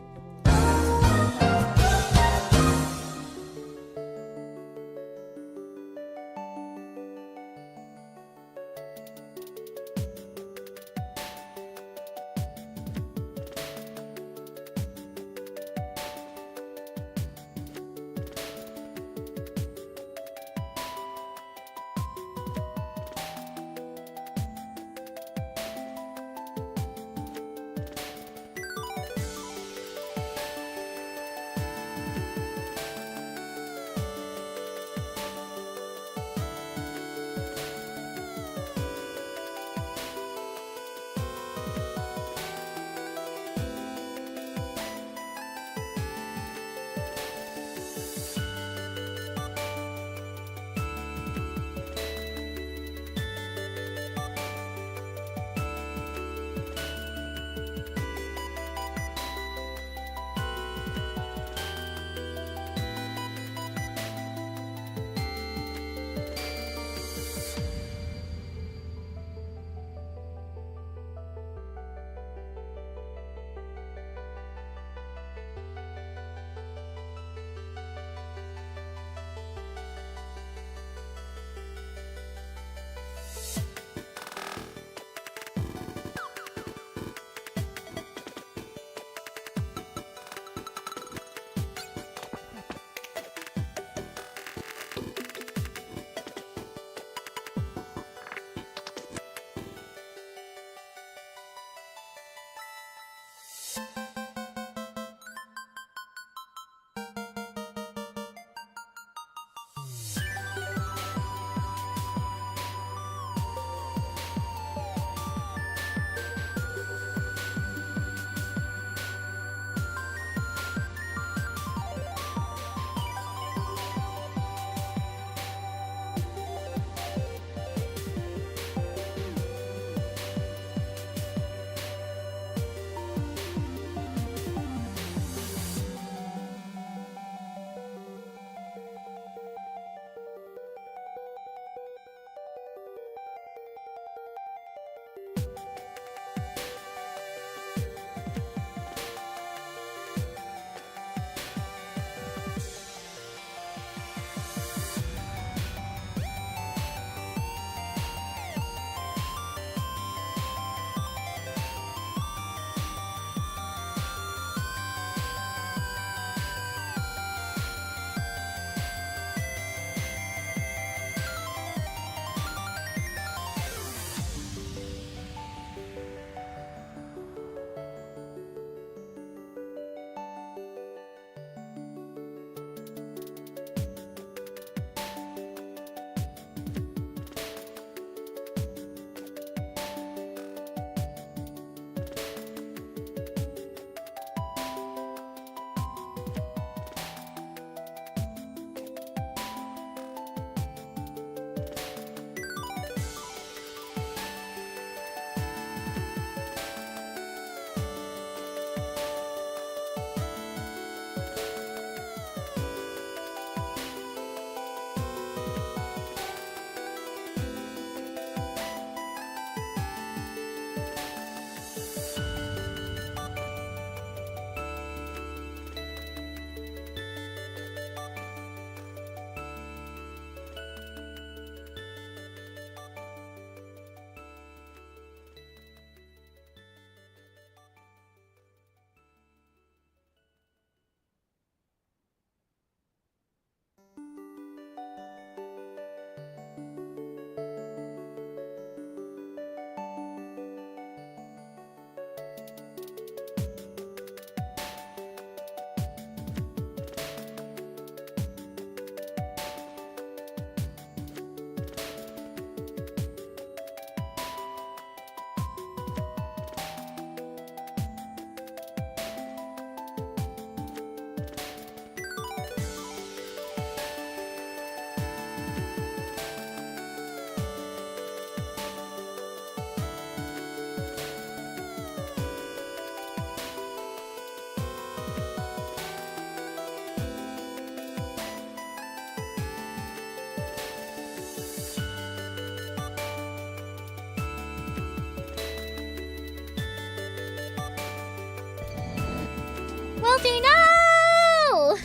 Hilty, no!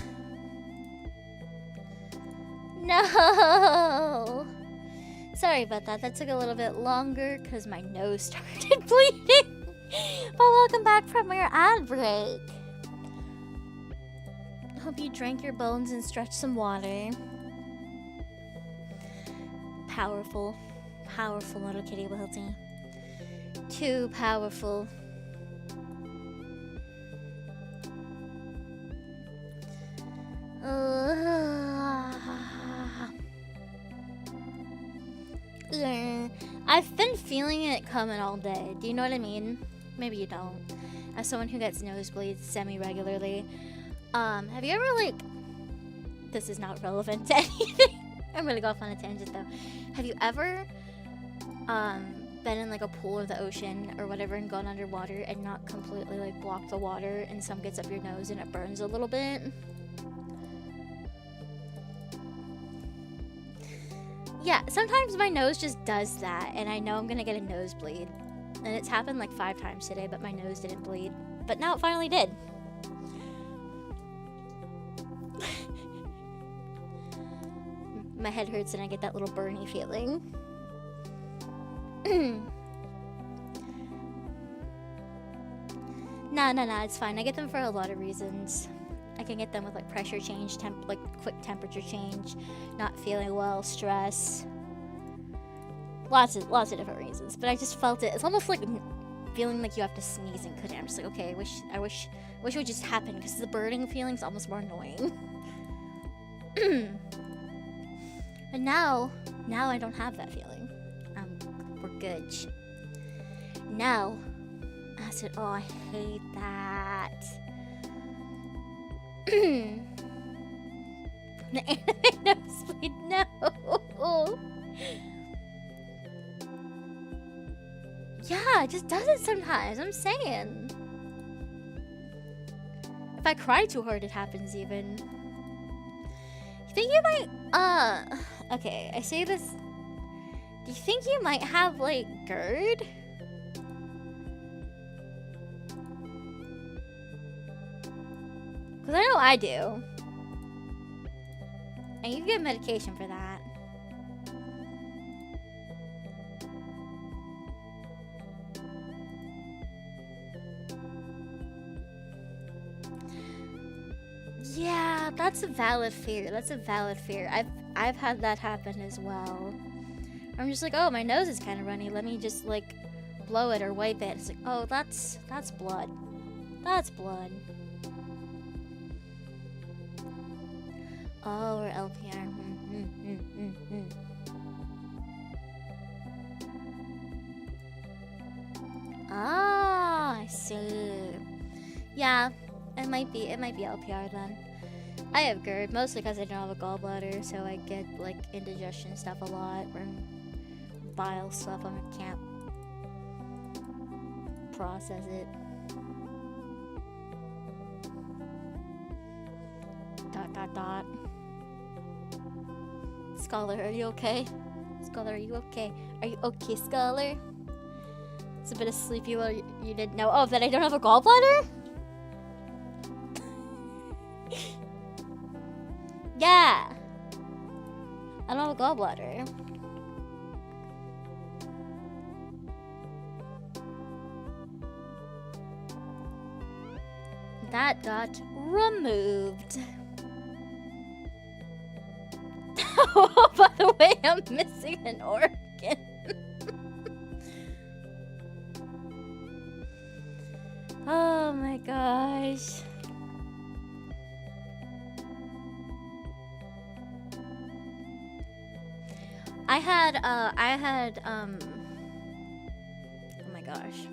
No! Sorry about that. That took a little bit longer because my nose started bleeding. But welcome back from your ad break. Hope you drank your bones and stretched some water. Powerful. Powerful little kitty Wilty. Too powerful. I've been feeling it coming all day. Do you know what I mean? Maybe you don't. As someone who gets nosebleeds semi-regularly. Have you ever, like... This is not relevant to anything. I'm gonna go off on a tangent, though. Have you ever, been in, like, a pool or the ocean or whatever and gone underwater and not completely, like, blocked the water and some gets up your nose and it burns a little bit? Yeah, sometimes my nose just does that, and I know I'm gonna get a nosebleed. And it's happened like 5 times today, but my nose didn't bleed. But now it finally did. My head hurts and I get that little burny feeling. Nah, it's fine. I get them for a lot of reasons. I can get them with like pressure change, like quick temperature change, not feeling well, stress. Lots of different reasons. But I just felt it. It's almost like feeling like you have to sneeze and couldn't. I'm just like, okay, I wish it would just happen because the burning feeling's almost more annoying. But now I don't have that feeling. We're good. Now, acid. Oh, I hate that. The anime nosebleed, no. Yeah, it just does it sometimes. I'm saying. If I cry too hard, it happens even. You think you might, okay, I say this. Do you think you might have, like, GERD? Because I know I do. And you get medication for that. Yeah, that's a valid fear. I've had that happen as well. I'm just like, oh, my nose is kind of runny. Let me just, like, blow it or wipe it. It's like, oh, that's blood. That's blood. Oh, or LPR. Ah, I see. Yeah, it might be LPR then. I have GERD, mostly because I don't have a gallbladder, so I get, like, indigestion stuff a lot, or bile stuff, I can't process it. ... Scholar, are you okay? Scholar, are you okay? Are you okay, Scholar? It's a bit of sleepy while you didn't know. Oh, that I don't have a gallbladder? Yeah! I don't have a gallbladder. That got removed. Oh, by the way, I'm missing an organ. Oh my gosh. I had, oh my gosh.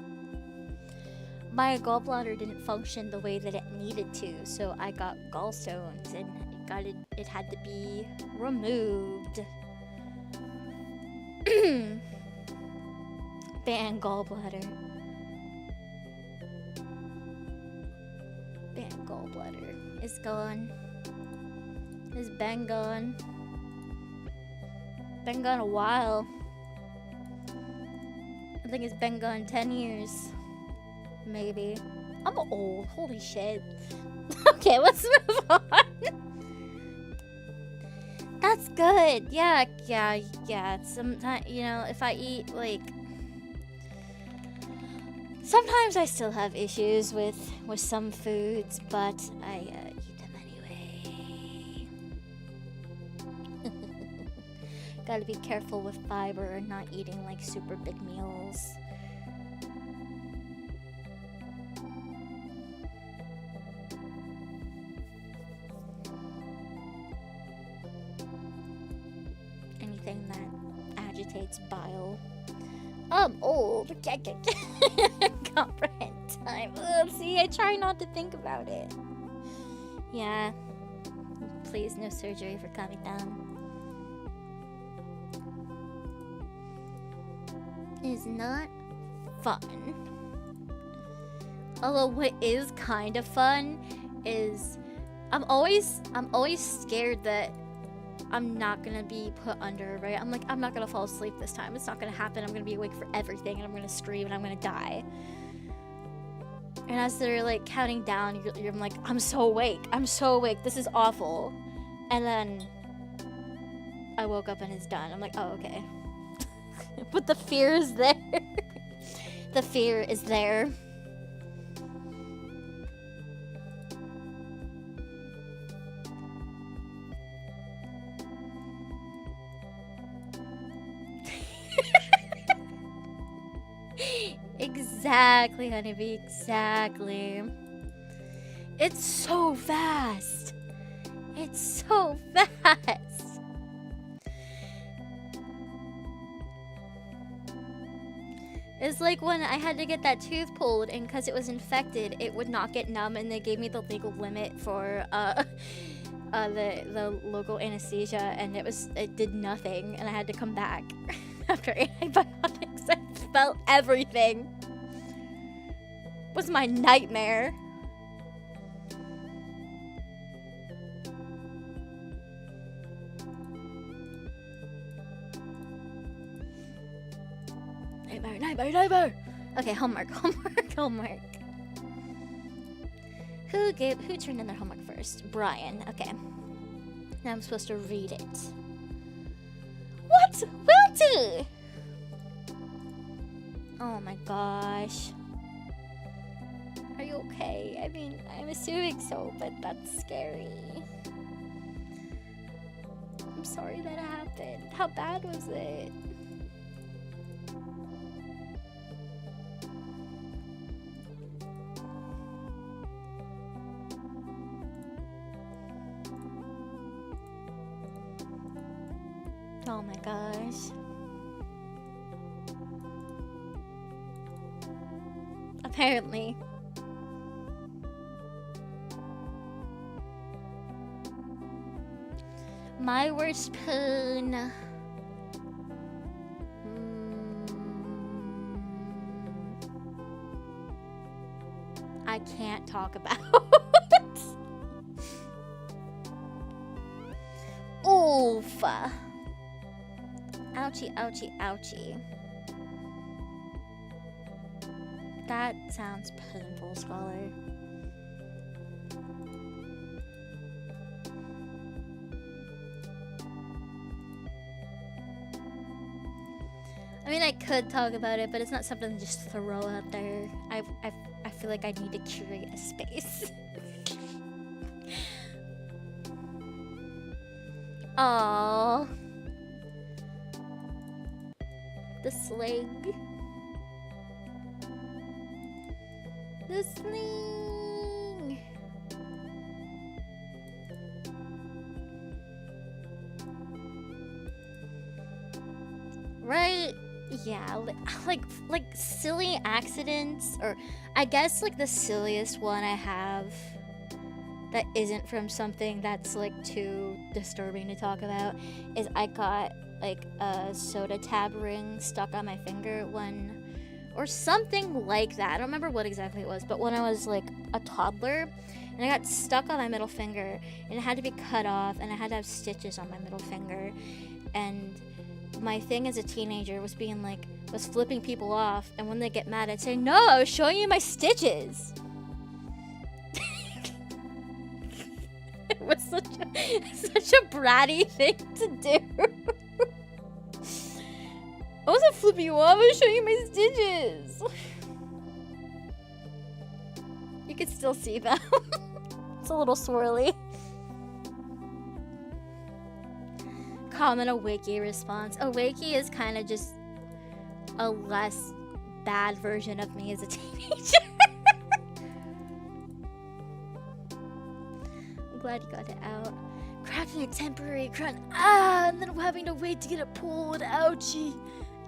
My gallbladder didn't function the way that it needed to, so I got gallstones and it had to be removed. Ban gallbladder. Ban gallbladder. It's gone. It's been gone. Been gone a while. I think it's been gone 10 years. Maybe. I'm old. Holy shit. Okay, let's move on. That's good. Yeah. Sometimes, you know, if I eat, like... Sometimes I still have issues with some foods, but I eat them anyway. Gotta be careful with fiber and not eating, like, super big meals. Anything that agitates bile. I'm old. Comprehend time. Ugh, see, I try not to think about it. Yeah. Please, no surgery for calming down. Is not fun. Although what is kind of fun is I'm always scared that I'm not gonna be put under, right? I'm like, I'm not gonna fall asleep this time. It's not gonna happen. I'm gonna be awake for everything, and I'm gonna scream, and I'm gonna die. And as they're like counting down, you're like, I'm so awake. I'm so awake. This is awful. And then I woke up and it's done. I'm like, oh, okay. But the fear is there. The fear is there. Exactly, honeybee, exactly. It's so fast. It's so fast. It's like when I had to get that tooth pulled, and because it was infected, it would not get numb, and they gave me the legal limit for the local anesthesia, and it did nothing, and I had to come back after antibiotics. I felt everything. It was my nightmare. Neighbor. Okay, homework. Who turned in their homework first? Brian. Okay. Now I'm supposed to read it. What? Will do. Oh my gosh. Are you okay? I mean, I'm assuming so, but that's scary. I'm sorry that happened. How bad was it? Oh my gosh. Apparently. My worst pun. I can't talk about. Oof. Ouchie, ouchie, ouchie. That sounds painful, Scholar. I mean, I could talk about it, but it's not something to just throw out there. I feel like I need to curate a space. Aww. The sling. The sling. Right? Yeah, like silly accidents, or I guess like the silliest one I have that isn't from something that's like too disturbing to talk about is I got like a soda tab ring stuck on my finger or something like that. I don't remember what exactly it was, but when I was like a toddler, and I got stuck on my middle finger, and it had to be cut off, and I had to have stitches on my middle finger, and my thing as a teenager was flipping people off, and when they get mad, I'd say, "No, I was showing you my stitches." was such a bratty thing to do. I wasn't flipping you off, I was showing you my stitches. You can still see them. It's a little swirly. Comment Awakey response. Awakey is kind of just a less bad version of me as a teenager. I'm glad you got it out. Cracking a temporary grunt. And then having to wait to get it pulled. Ouchie.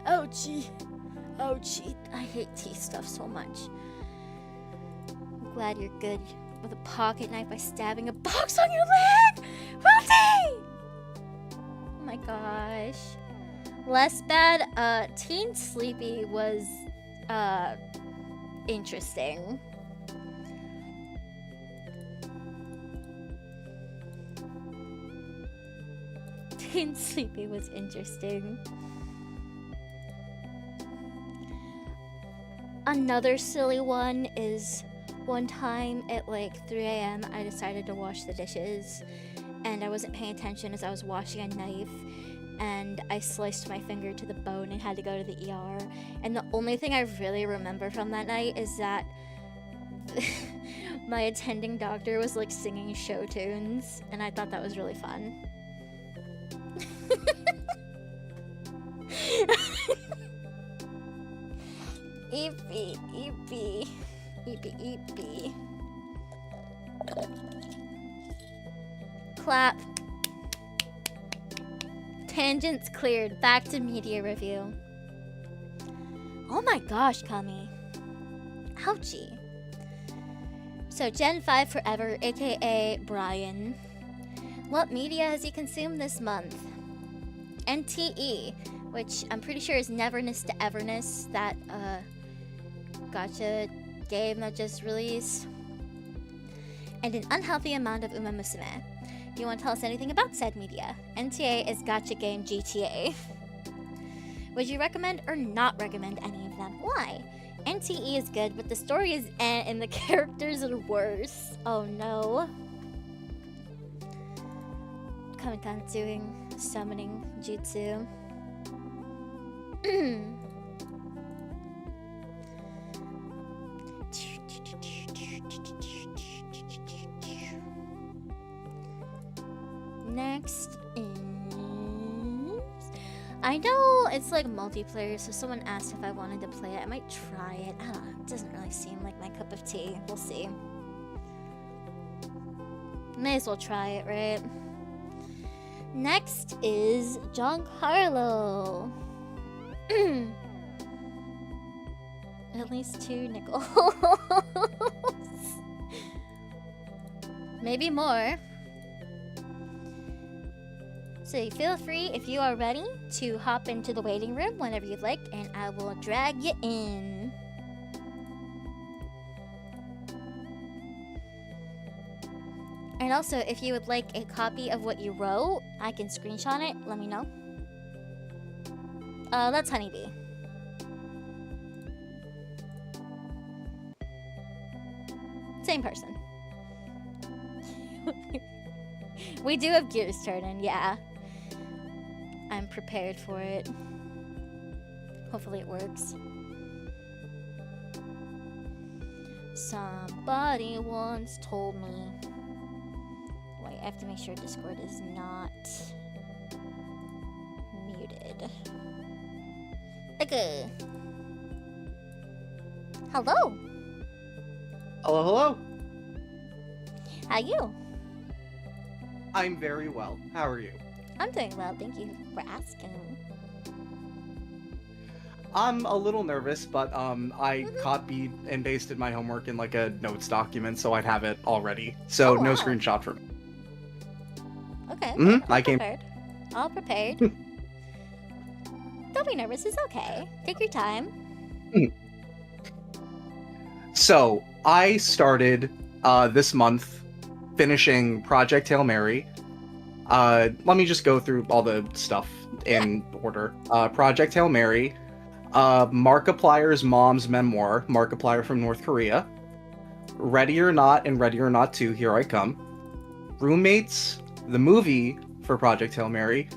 Ouchie. Ouchie. I hate tea stuff so much. I'm glad you're good with a pocket knife by stabbing a box on your leg. Realty! Oh my gosh. Less bad. Teen Sleepy was interesting. Teen Sleepy was interesting. Another silly one is one time at like 3 a.m. I decided to wash the dishes and I wasn't paying attention as I was washing a knife and I sliced my finger to the bone and had to go to the ER. And the only thing I really remember from that night is that my attending doctor was like singing show tunes and I thought that was really fun. Eepy, eepy, eepy, eepy. Clap. Tangents cleared. Back to media review. Oh my gosh, Kami. Ouchie. So, Gen 5 Forever, aka Brian. What media has he consumed this month? NTE, which I'm pretty sure is Neverness to Everness, that gacha game that just released. And an unhealthy amount of Uma Musume. Do you want to tell us anything about said media? NTA is gacha game GTA. Would you recommend or not recommend any of them? Why? NTE is good, but the story is eh and the characters are worse. Oh no. Kamikan doing summoning jutsu. Next is... I know it's like multiplayer, so someone asked if I wanted to play it. I might try it. I don't know. It doesn't really seem like my cup of tea. We'll see. May as well try it, right? Next is Giancarlo. At least 2 nickels. Maybe more. So feel free, if you are ready, to hop into the waiting room whenever you'd like, and I will drag you in. And also, if you would like a copy of what you wrote, I can screenshot it. Let me know. That's Honeybee. Same person. We do have gears turning, yeah. I'm prepared for it. Hopefully it works. Somebody once told me... Wait, I have to make sure Discord is not muted. Okay. Hello. Hello, hello. How you? I'm very well. How are you? I'm doing well, thank you for asking. I'm a little nervous, but I copied and pasted my homework in like a notes document, so I'd have it already. So no screenshot for me. Okay. I came prepared. All prepared. Don't be nervous, it's okay. Take your time. So I started this month finishing Project Hail Mary. Let me just go through all the stuff in order. Project Hail Mary, Markiplier's mom's memoir, Markiplier from North Korea, Ready or Not and Ready or Not 2, Here I Come, Roommates, the movie for Project Hail Mary,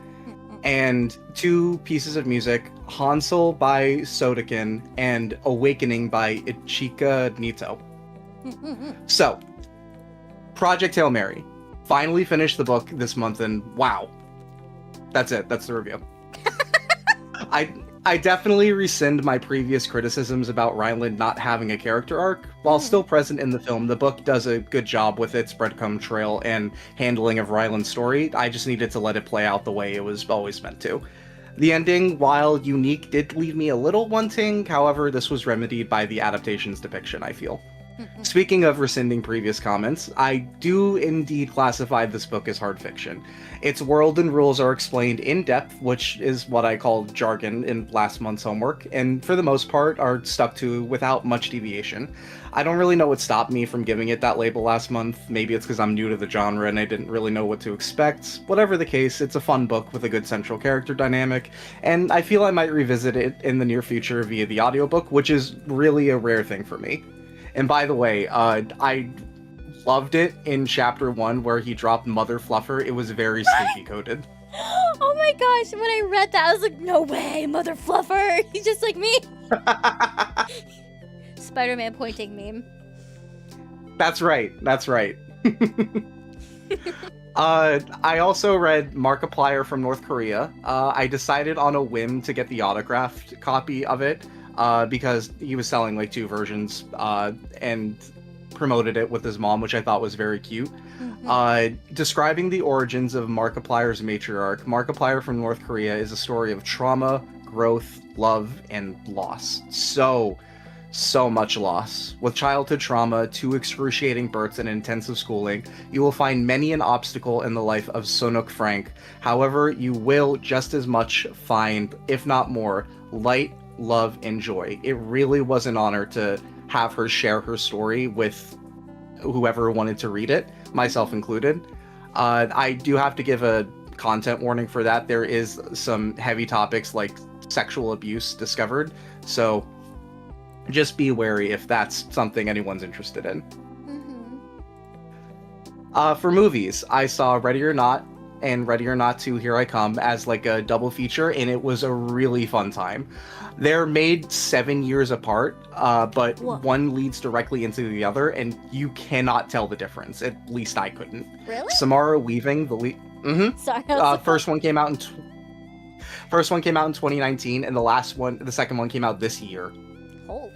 and 2 pieces of music, Hansel by Sodakin and Awakening by Ichika Nito. So, Project Hail Mary. Finally finished the book this month, and wow. That's it. That's the review. I definitely rescind my previous criticisms about Ryland not having a character arc. While still present in the film, the book does a good job with its breadcrumb trail and handling of Ryland's story. I just needed to let it play out the way it was always meant to. The ending, while unique, did leave me a little wanting. However, this was remedied by the adaptation's depiction, I feel. Speaking of rescinding previous comments, I do indeed classify this book as hard fiction. Its world and rules are explained in depth, which is what I called jargon in last month's homework, and for the most part are stuck to without much deviation. I don't really know what stopped me from giving it that label last month. Maybe it's because I'm new to the genre and I didn't really know what to expect. Whatever the case, it's a fun book with a good central character dynamic, and I feel I might revisit it in the near future via the audiobook, which is really a rare thing for me. And by the way, I loved it in chapter 1 where he dropped Mother Fluffer. It was very sleepy coded. Oh my gosh, when I read that, I was like, no way, Mother Fluffer. He's just like me. Spider-Man pointing meme. That's right. That's right. I also read Markiplier from North Korea. I decided on a whim to get the autographed copy of it. Because he was selling like 2 versions and promoted it with his mom, which I thought was very cute. Describing the origins of Markiplier's matriarch, Markiplier from North Korea is a story of trauma, growth, love, and loss. So much loss. With childhood trauma, 2 excruciating births, and intensive schooling, you will find many an obstacle in the life of Sonok Frank. However, you will just as much find, if not more, light, love, and joy. It really was an honor to have her share her story with whoever wanted to read it, myself included. I do have to give a content warning for that. There is some heavy topics like sexual abuse discovered, so just be wary if that's something anyone's interested in. For movies, I saw Ready or Not and Ready or Not 2 Here I Come as like a double feature, and it was a really fun time. They're made 7 years apart, but one leads directly into the other, and you cannot tell the difference. At least I couldn't. Really? Samara Weaving, the lead. Sorry. First one came out in 2019, and the second one came out this year. Holy.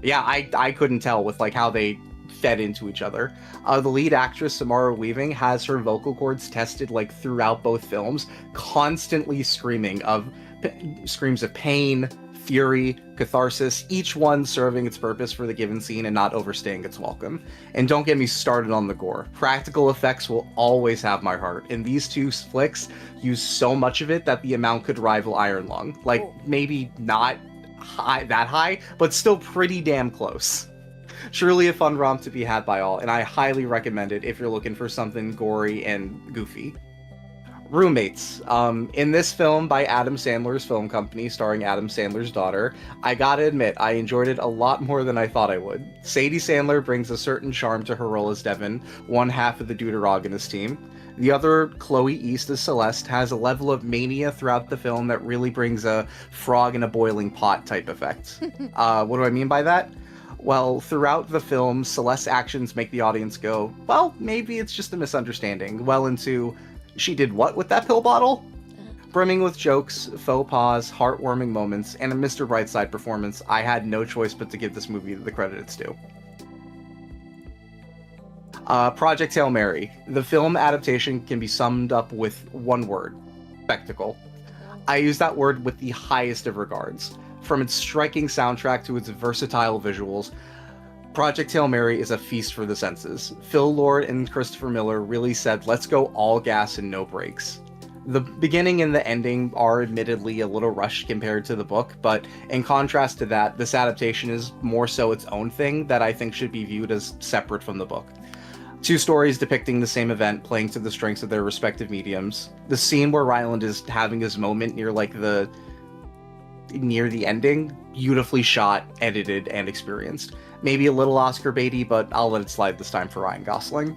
Yeah, I couldn't tell with like how they fed into each other. The lead actress, Samara Weaving, has her vocal cords tested like throughout both films, constantly screams of pain, fury, catharsis, each one serving its purpose for the given scene and not overstaying its welcome. And don't get me started on the gore. Practical effects will always have my heart, and these 2 flicks use so much of it that the amount could rival Iron Lung. Like, maybe not that high, but still pretty damn close. Truly a fun romp to be had by all, and I highly recommend it if you're looking for something gory and goofy. Roommates. In this film by Adam Sandler's film company, starring Adam Sandler's daughter, I gotta admit, I enjoyed it a lot more than I thought I would. Sadie Sandler brings a certain charm to her role as Devon, one half of the Deuterogonist team. The other, Chloe East as Celeste, has a level of mania throughout the film that really brings a frog in a boiling pot type effect. What do I mean by that? Well, throughout the film, Celeste's actions make the audience go, well, maybe it's just a misunderstanding, well into, she did what with that pill bottle? Brimming with jokes, faux pas, heartwarming moments, and a Mr. Brightside performance, I had no choice but to give this movie the credit it's due. Project Hail Mary. The film adaptation can be summed up with one word: spectacle. I use that word with the highest of regards. From its striking soundtrack to its versatile visuals, Project Hail Mary is a feast for the senses. Phil Lord and Christopher Miller really said, let's go all gas and no brakes. The beginning and the ending are admittedly a little rushed compared to the book, but in contrast to that, this adaptation is more so its own thing that I think should be viewed as separate from the book. 2 stories depicting the same event, playing to the strengths of their respective mediums. The scene where Ryland is having his moment near the ending, beautifully shot, edited, and experienced. Maybe a little Oscar baity, but I'll let it slide this time for Ryan Gosling.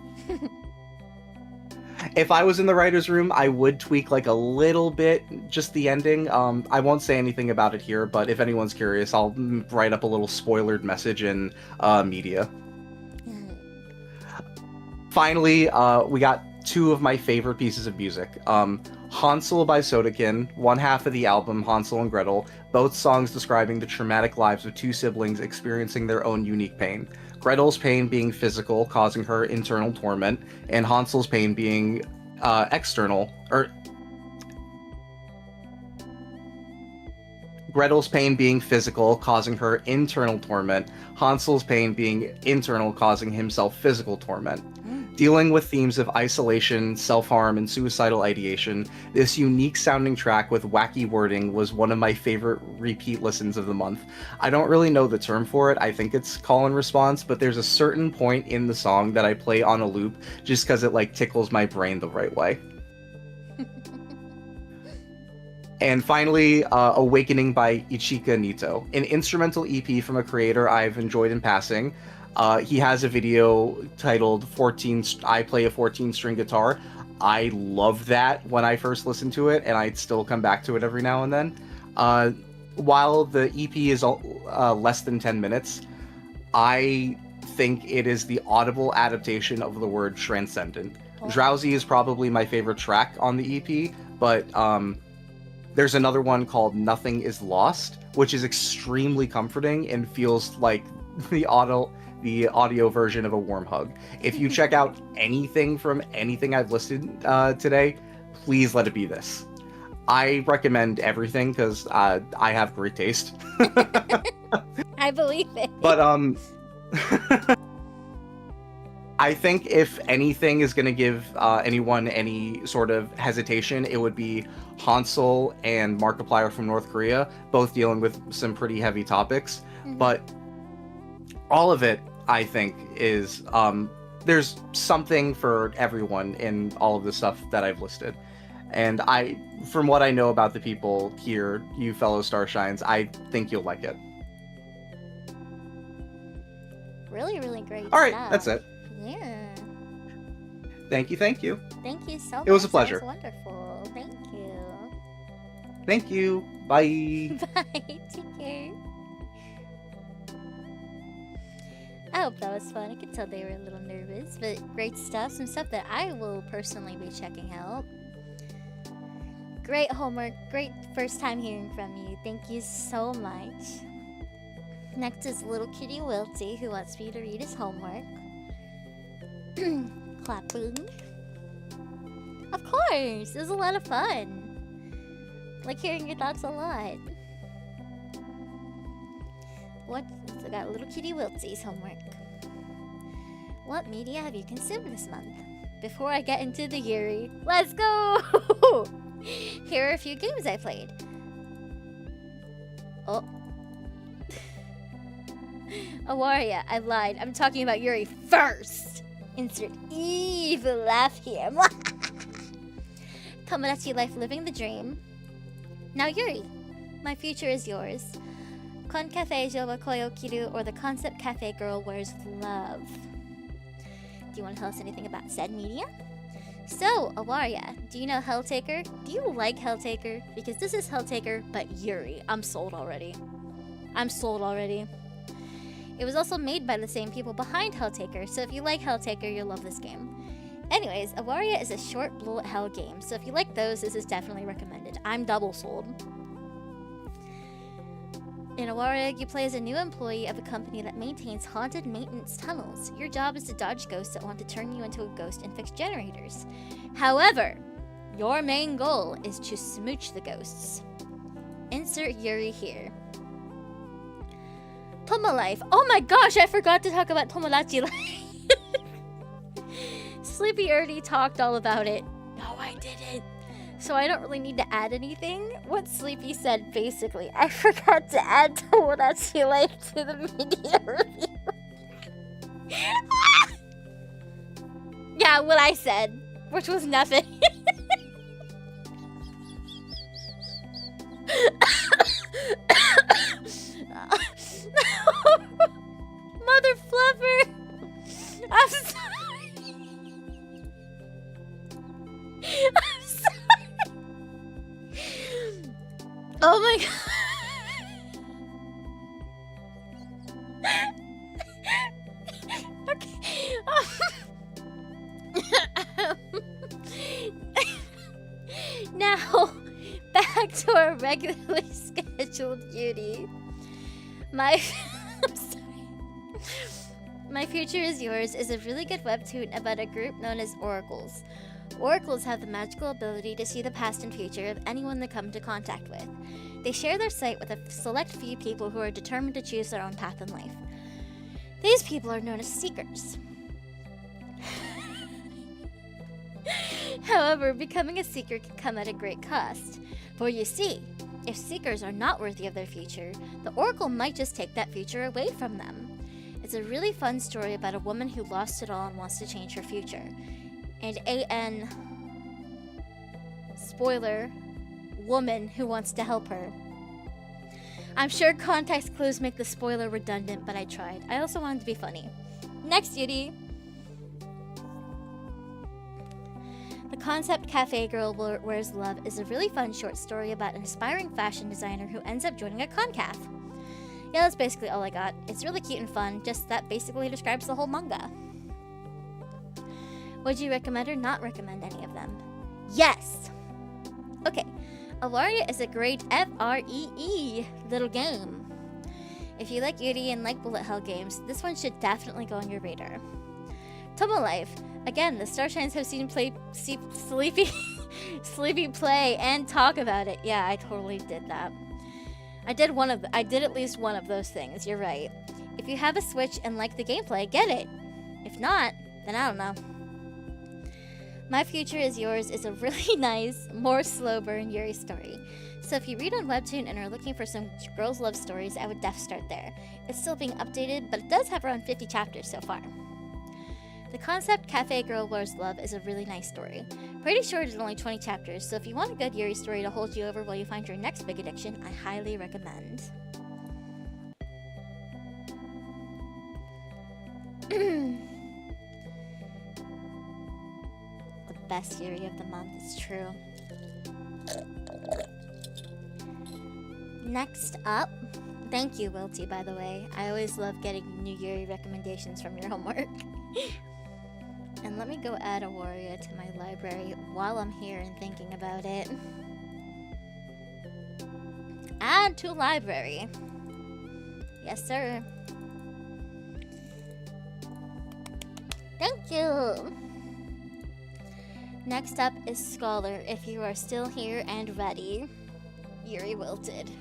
If I was in the writer's room, I would tweak like a little bit, just the ending. I won't say anything about it here, but if anyone's curious, I'll write up a little spoilered message in media. Finally, we got two of my favorite pieces of music. Hansel by Sodakin, one half of the album Hansel and Gretel, both songs describing the traumatic lives of two siblings experiencing their own unique pain. Gretel's pain being physical, causing her internal torment, and Hansel's pain being external, or Gretel's pain being physical, causing her internal torment, Hansel's pain being internal, causing himself physical torment. Dealing with themes of isolation, self-harm, and suicidal ideation, this unique sounding track with wacky wording was one of my favorite repeat listens of the month. I don't really know the term for it, I think it's call and response, but there's a certain point in the song that I play on a loop just because it like tickles my brain the right way. And finally, Awakening by Ichika Nito, an instrumental EP from a creator I've enjoyed in passing. He has a video titled I Play a 14-string guitar. I loved that when I first listened to it, and I'd still come back to it every now and then. While the EP is less than 10 minutes, I think it is the audible adaptation of the word transcendent. Drowsy is probably my favorite track on the EP, but there's another one called Nothing is Lost, which is extremely comforting and feels like the audio version of a warm hug. If you check out anything from anything I've listed today, please let it be this. I recommend everything because I have great taste. I believe it. But I think if anything is going to give anyone any sort of hesitation, it would be Hansel and Markiplier from North Korea, both dealing with some pretty heavy topics. Mm-hmm. But all of it, I think, is there's something for everyone in all of the stuff that I've listed. And from what I know about the people here, you fellow Starshines, I think you'll like it. Really, really great All right, stuff. that's it. Yeah. Thank you, thank you. Thank you so much. It was a pleasure. That was wonderful. Thank you. Thank you. Bye. Bye. Take care. I hope that was fun. I could tell they were a little nervous, but great stuff. Some stuff that I will personally be checking out. Great homework. Great first time hearing from you. Thank you so much. Next is little kitty Wilty, who wants me to read his homework. Clapping. Of course! It was a lot of fun. Like hearing your thoughts a lot. I got little kitty Wiltsy's homework. What media have you consumed this month? Before I get into the Yuri, let's go! Here are a few games I played. Oh. Awaria, I lied. I'm talking about Yuri first. Insert evil laugh here. Tomodachi life living the dream. Now Yuri, my future is yours. Kon Cafe Joba Koyo Kiru, or the concept cafe girl wears love. Do you want to tell us anything about said media? So, Awaria, do you know Helltaker? Do you like Helltaker? Because this is Helltaker, but Yuri. I'm sold already. It was also made by the same people behind Helltaker, so if you like Helltaker, you'll love this game. Anyways, Awaria is a short bullet hell game, so if you like those, this is definitely recommended. I'm double sold. In Awaria, you play as a new employee of a company that maintains haunted maintenance tunnels. Your job is to dodge ghosts that want to turn you into a ghost and fix generators. However, your main goal is to smooch the ghosts. Insert Yuri here. Tomo Life. Oh my gosh, I forgot to talk about Tomodachi Life. Sleepy already talked all about it. No, I didn't. So I don't really need to add anything. What Sleepy said, basically. I forgot to add Tomodachi Life to the media review. Yeah, what I said, which was nothing. Mother Fluffer! I'm sorry. Oh my god. Okay. Now, back to our regularly scheduled duty. I'm sorry. My Future is Yours is a really good webtoon about a group known as oracles. Oracles have the magical ability to see the past and future of anyone they come into contact with. They share their sight with a select few people who are determined to choose their own path in life. These people are known as seekers. However, becoming a seeker can come at a great cost. For you see, if seekers are not worthy of their future, the oracle might just take that future away from them. It's a really fun story about a woman who lost it all and wants to change her future. And a spoiler, woman who wants to help her. I'm sure context clues make the spoiler redundant, but I tried. I also wanted to be funny. Next duty. The concept Cafe Girl Wears Love is a really fun short story about an aspiring fashion designer who ends up joining a concaf. Yeah, that's basically all I got. It's really cute and fun, just that basically describes the whole manga. Would you recommend or not recommend any of them? Yes! Okay, Alaria is a great FREE little game. If you like Yuri and like bullet hell games, this one should definitely go on your radar. Tomo Life. Again, the Starshines have seen Sleepy play and talk about it. Yeah, I totally did that. I did at least one of those things, you're right. If you have a Switch and like the gameplay, get it. If not, then I don't know. My Future is Yours is a really nice, more slow burn Yuri story. So if you read on Webtoon and are looking for some girls' love stories, I would def start there. It's still being updated, but it does have around 50 chapters so far. The concept Cafe Girl Wears Love is a really nice story. Pretty sure it's only 20 chapters, so if you want a good Yuri story to hold you over while you find your next big addiction, I highly recommend. The best Yuri of the month is true. Next up, thank you, Wilty, by the way. I always love getting new Yuri recommendations from your homework. And let me go add a warrior to my library while I'm here and thinking about it. Add to library. Yes, sir. Thank you. Next up is Scholar, if you are still here and ready. Yuri wilted.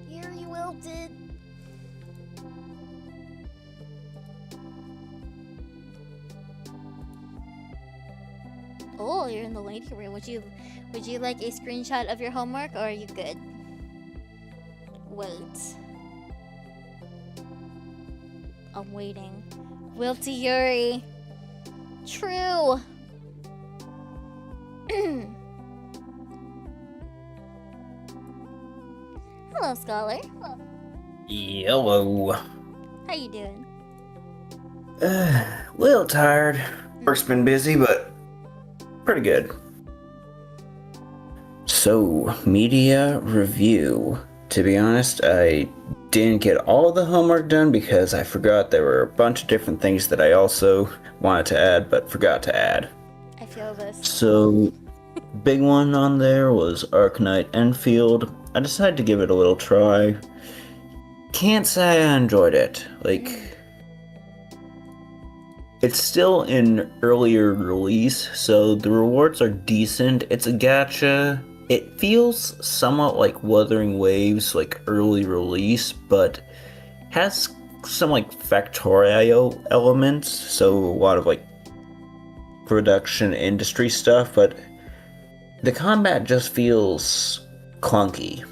Yuri wilted. Oh, you're in the lady room. Would you like a screenshot of your homework, or are you good? Wait. I'm waiting. Wilty Yuri. True. Hello, Scholar. Hello. How you doing? A little tired. Work's been busy, but pretty good. So, media review. To be honest, I didn't get all of the homework done because I forgot there were a bunch of different things that I also wanted to add, but forgot to add. I feel this. So, big one on there was Arcanite Enfield. I decided to give it a little try. Can't say I enjoyed it. It's still in earlier release, so the rewards are decent. It's a gacha. It feels somewhat like Wuthering Waves, early release, but has some Factorio elements, so a lot of production industry stuff, but the combat just feels clunky,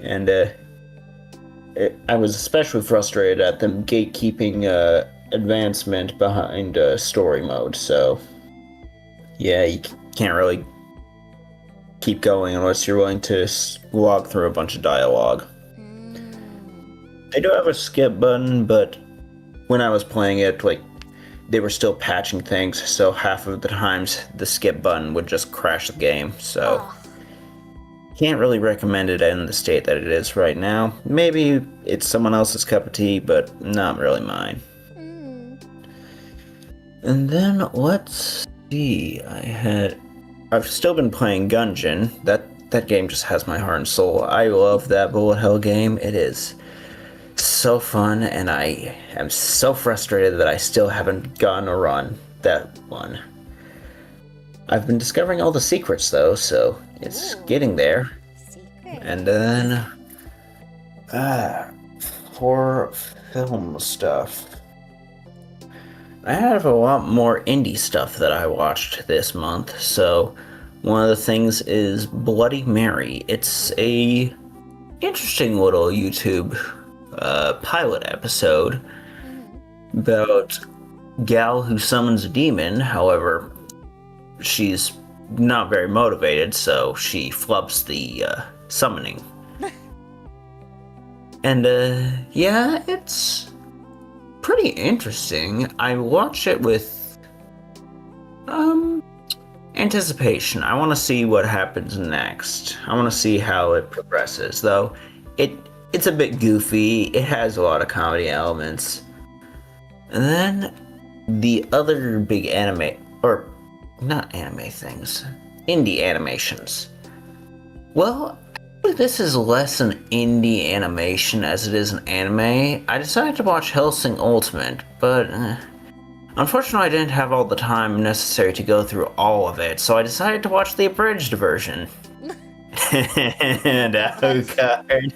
and I was especially frustrated at them gatekeeping advancement behind story mode, so yeah, you can't really keep going unless you're willing to log through a bunch of dialogue. They do have a skip button, but when I was playing it, they were still patching things, so half of the times the skip button would just crash the game, so Can't really recommend it in the state that it is right now. Maybe it's someone else's cup of tea, but not really mine. Mm. And then let's see. I've still been playing Gungeon. That game just has my heart and soul. I love that bullet hell game. It is so fun, and I am so frustrated that I still haven't gotten a run that one. I've been discovering all the secrets though, so it's getting there. Secret. And then for film stuff, I have a lot more indie stuff that I watched this month. So one of the things is Bloody Mary. It's a interesting little YouTube pilot episode about gal who summons a demon. However, she's not very motivated, so she flubs the summoning. And yeah, it's pretty interesting. I watch it with anticipation. I want to see what happens next. I want to see how it progresses, though. It's a bit goofy. It has a lot of comedy elements. And then the other big anime, or not anime things, indie animations. Well, this is less an indie animation as it is an anime. I decided to watch Hellsing Ultimate, but unfortunately I didn't have all the time necessary to go through all of it, so I decided to watch the abridged version. And oh god.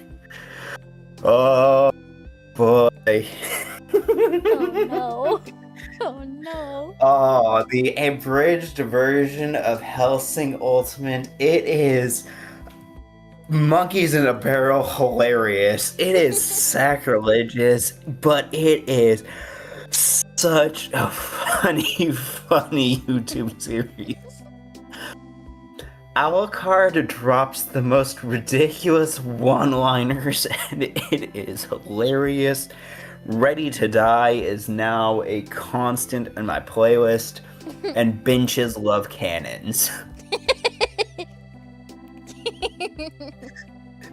Oh boy. Oh no. Oh no. Oh, the abridged version of Hellsing Ultimate. It is monkeys in a barrel hilarious. It is sacrilegious, but it is such a funny YouTube series. Alucard drops the most ridiculous one-liners, and it is hilarious. Ready to Die is now a constant in my playlist, and benches love cannons.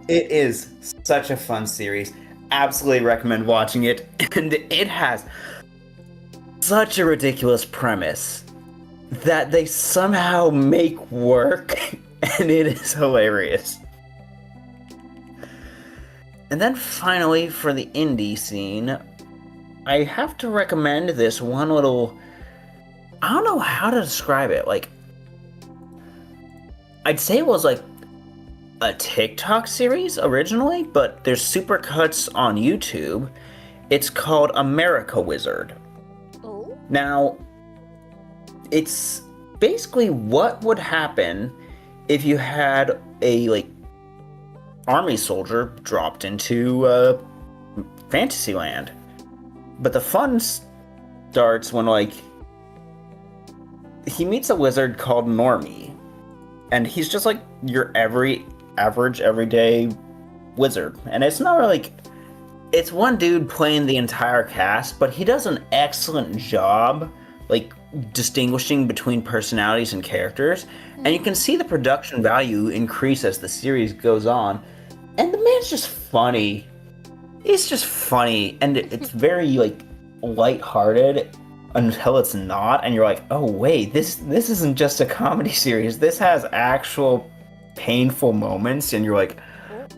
It is such a fun series. Absolutely recommend watching it, and it has such a ridiculous premise that they somehow make work, and it is hilarious. And then finally, for the indie scene, I have to recommend this one little... I don't know how to describe it. Like, I'd say it was like a TikTok series originally, but there's supercuts on YouTube. It's called America Wizard. Oh. Now, it's basically what would happen if you had a, like, army soldier dropped into Fantasyland. But the fun starts when, like, he meets a wizard called Normie. And he's just, like, your average, everyday wizard. And it's not really, like... It's one dude playing the entire cast, but he does an excellent job, like, distinguishing between personalities and characters. And you can see the production value increase as the series goes on. And the man's just funny. He's just funny, and it's very, like, lighthearted until it's not, and you're like, oh wait, this isn't just a comedy series. This has actual painful moments, and you're like,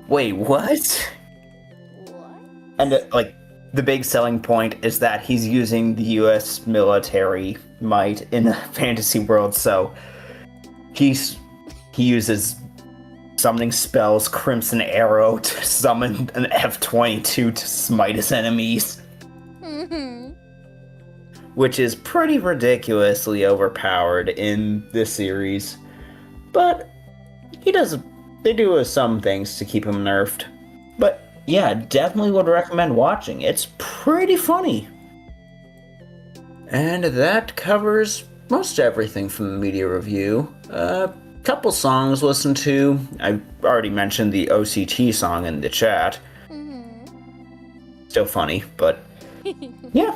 wait, what? And, like, the big selling point is that he's using the US military might in a fantasy world, so he uses summoning spells, Crimson Arrow, to summon an F-22 to smite his enemies. Mm-hmm. Which is pretty ridiculously overpowered in this series. But they do some things to keep him nerfed. But yeah, definitely would recommend watching. It's pretty funny. And that covers most everything from the media review. Couple songs listened to. I already mentioned the OCT song in the chat. Mm-hmm. Still funny, but yeah,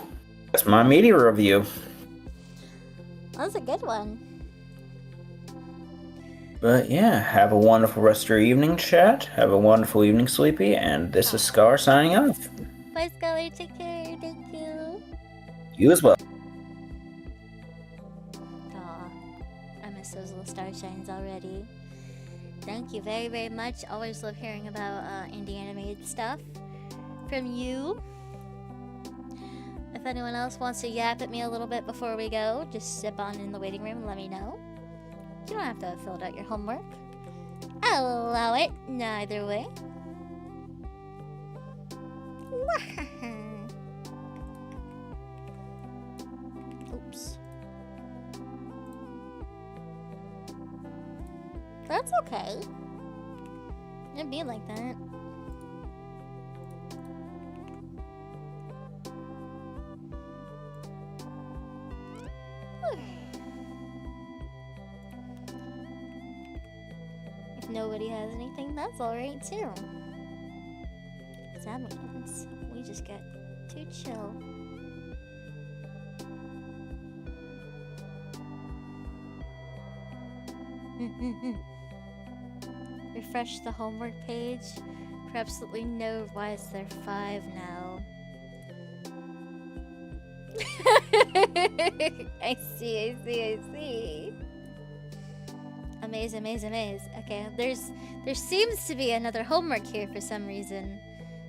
that's my media review. That's a good one. But yeah, have a wonderful rest of your evening, chat. Have a wonderful evening, Sleepy. And this is Scar signing off. Bye, Scully. Take care. Thank you. You as well. Aw, I miss those little starshines already. Thank you very, very much. Always love hearing about indie animated stuff from you. If anyone else wants to yap at me a little bit before we go, just step on in the waiting room and let me know. You don't have to have filled out your homework. I'll allow it neither way. Oops. That's okay. It'd be like that. If nobody has anything, that's alright too. 'Cause that means we just get to chill. Refresh the homework page for absolutely no why is there 5 now. I see. Amaze. Okay, there seems to be another homework here for some reason.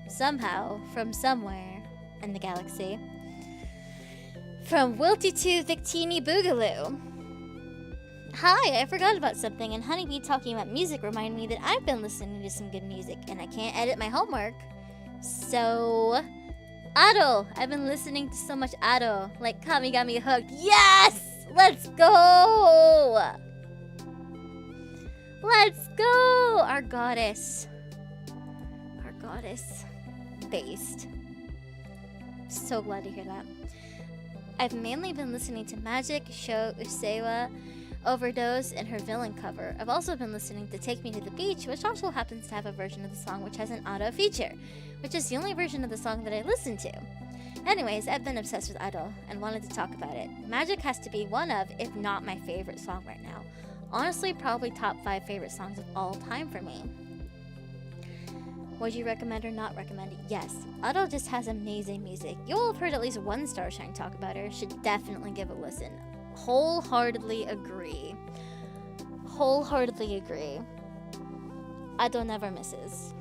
Somehow, from somewhere in the galaxy. From Wilty2 Victini Boogaloo. Hi, I forgot about something, and Honeybee talking about music reminded me that I've been listening to some good music, and I can't edit my homework. So, Ado! I've been listening to so much Ado, like Kamigami Hooked. Yes! Let's go! Let's go! Our goddess based. So glad to hear that. I've mainly been listening to Magic, Sho Usewa, Overdose, and her villain cover. I've also been listening to Take Me to the Beach, which also happens to have a version of the song which has an auto feature, which is the only version of the song that I listen to. Anyways, I've been obsessed with Ado and wanted to talk about it. Magic has to be one of, if not my favorite song right now. Honestly, probably top 5 favorite songs of all time for me. Would you recommend or not recommend it? Yes. Ado just has amazing music. You'll have heard at least one Starshine talk about her. Should definitely give it a listen. Wholeheartedly agree. Ado never misses.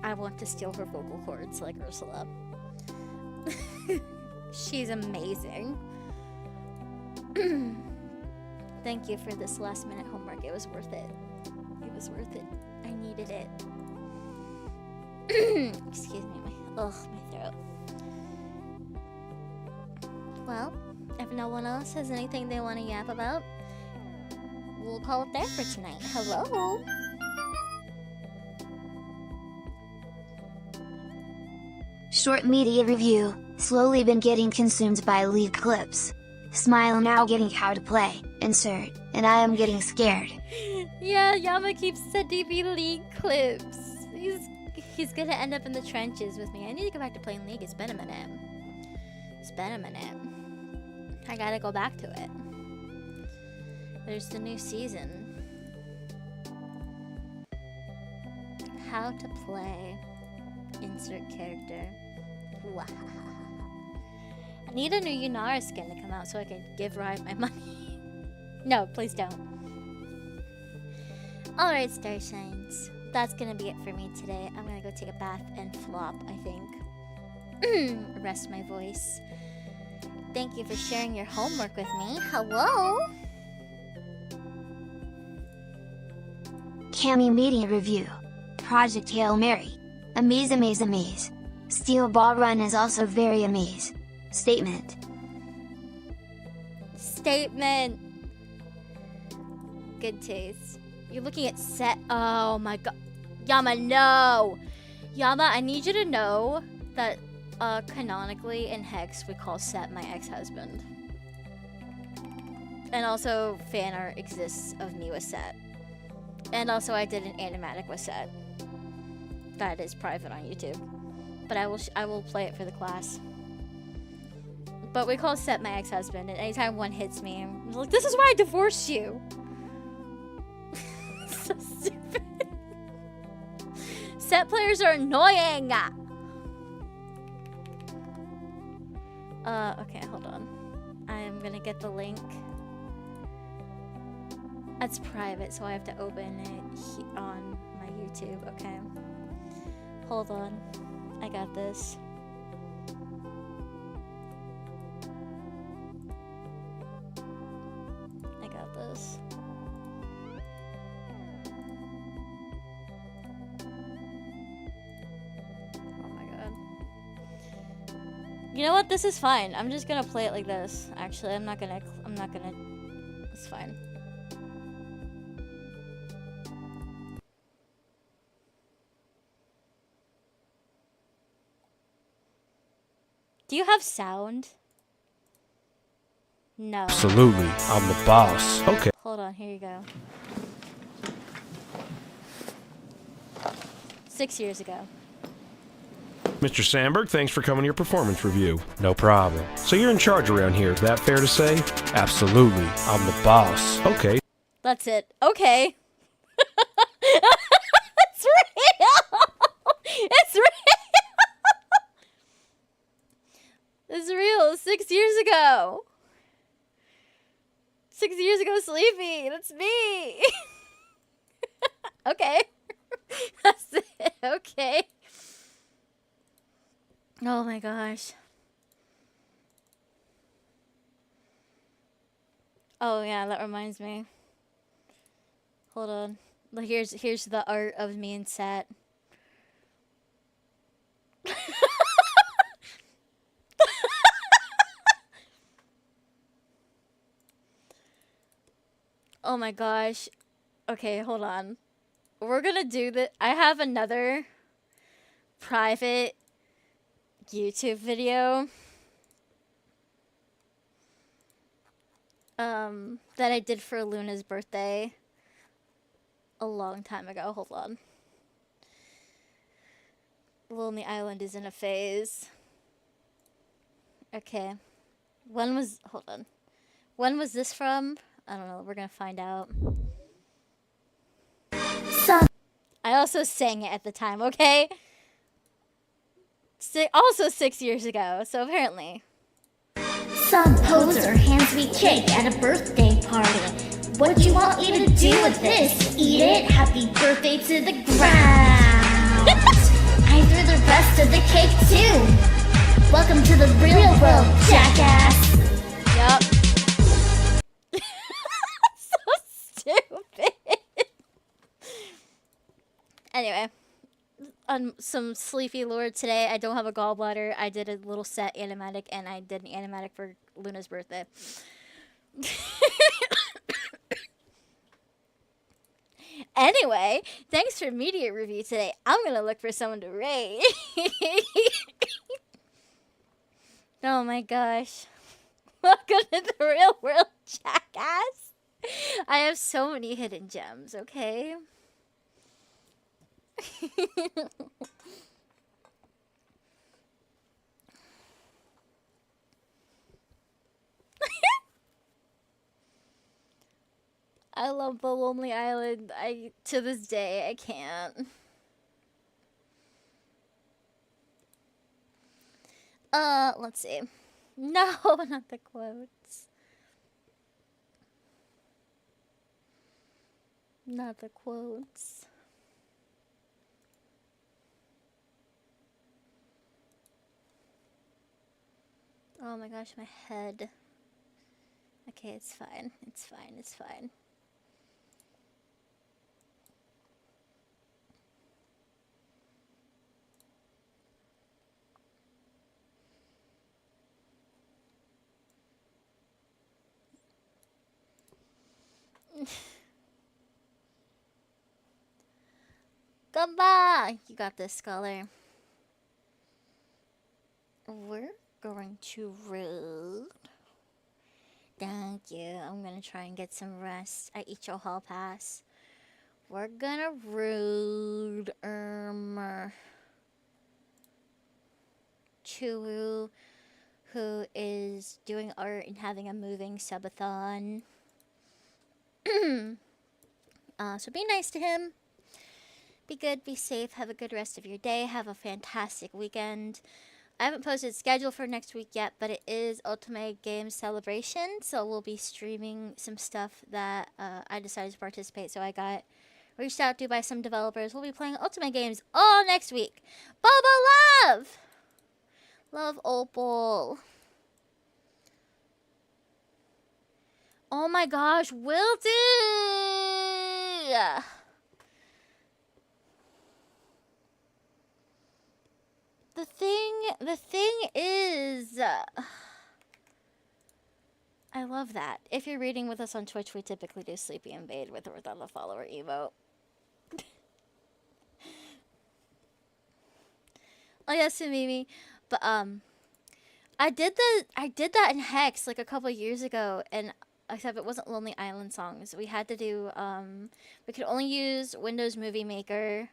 I want to steal her vocal cords like Ursula. She's amazing. Thank you for this last minute homework. It was worth it. I needed it. Excuse me, my throat. Well, if no one else has anything they want to yap about, we'll call it there for tonight. Hello? Short media review. Slowly been getting consumed by league clips. Smile now getting how to play. Insert. And I am getting scared. Yeah, Yama keeps sending me league clips. He's gonna end up in the trenches with me. I need to go back to playing League. It's been a minute. I gotta go back to it. There's the new season. How to play. Insert character. Wow. I need a new Yunara skin to come out so I can give Riot my money. No, please don't. Alright, Starshines. That's gonna be it for me today. I'm gonna go take a bath and flop, I think. Rest my voice. Thank you for sharing your homework with me. Hello? Cami media review. Project Hail Mary. Amaze. Steel Ball Run is also very amaze. Statement. Good taste. You're looking at set. Oh my god. Yama, no! Yama, I need you to know that canonically in Hex we call Set my ex-husband. And also fan art exists of me with Set. And also I did an animatic with Set. That is private on YouTube. But I will play it for the class. But we call Set my ex-husband, and anytime one hits me, I'm like, this is why I divorced you! So stupid. Set players are annoying. Okay, hold on. I am gonna get the link. That's private, so I have to open it on my YouTube. Okay. Hold on. I got this. I got this. Oh my god. You know what? This is fine. I'm just gonna play it like this. Actually, I'm not gonna. It's fine. Do you have sound? No. Absolutely. I'm the boss. Okay. Hold on, here you go. 6 years ago. Mr. Sandberg, thanks for coming to your performance review. No problem. So you're in charge around here, is that fair to say? Absolutely. I'm the boss. Okay. That's it. Okay. It's real! It's real! It's real. 6 years ago. 6 years ago, Sleepy. That's me. Okay. That's it. Okay. Oh my gosh. Oh yeah, that reminds me. Hold on. Look, here's the art of me and Sat. Oh my gosh. Okay, hold on. We're gonna do that. I have another private YouTube video that I did for Luna's birthday a long time ago. Hold on. Lonely Island is in a phase. Okay. Hold on. When was this from? I don't know. We're gonna find out. I also sang it at the time, okay? Also 6 years ago, so apparently. Some poser hands me cake at a birthday party. What do you want me to do with this? Eat it? Happy birthday to the ground. I threw the rest of the cake too. Welcome to the real world, jackass. Yup. So stupid. Anyway, on some Sleepy lore today, I don't have a gallbladder. I did a little set animatic, and I did an animatic for Luna's birthday. Anyway, thanks for media review today. I'm gonna look for someone to rate. Oh my gosh. Welcome to the real world, jackass. I have so many hidden gems, okay? I love the Lonely Island. To this day, I can't. Let's see. No, not the quotes. Not the quotes. Oh my gosh, my head. Okay, it's fine. It's fine. It's fine. Goodbye! You got this, Scholar. We're going to read. Thank you. I'm gonna try and get some rest. I eat your hall pass. We're gonna read Chulu, who is doing art and having a moving subathon. So be nice to him. Be good, be safe, have a good rest of your day, have a fantastic weekend. I haven't posted schedule for next week yet, but it is Ultimate Games Celebration, so we'll be streaming some stuff that I decided to participate. So I got reached out to by some developers. We'll be playing Ultimate Games all next week. Boba Love! Love Opal. Oh my gosh, will do! The thing is, I love that. If you're reading with us on Twitch, we typically do Sleepy Invade with or without the follower emote. Oh yes, Mimi. But I did that in Hex like a couple years ago, and except it wasn't Lonely Island songs. We had to do we could only use Windows Movie Maker,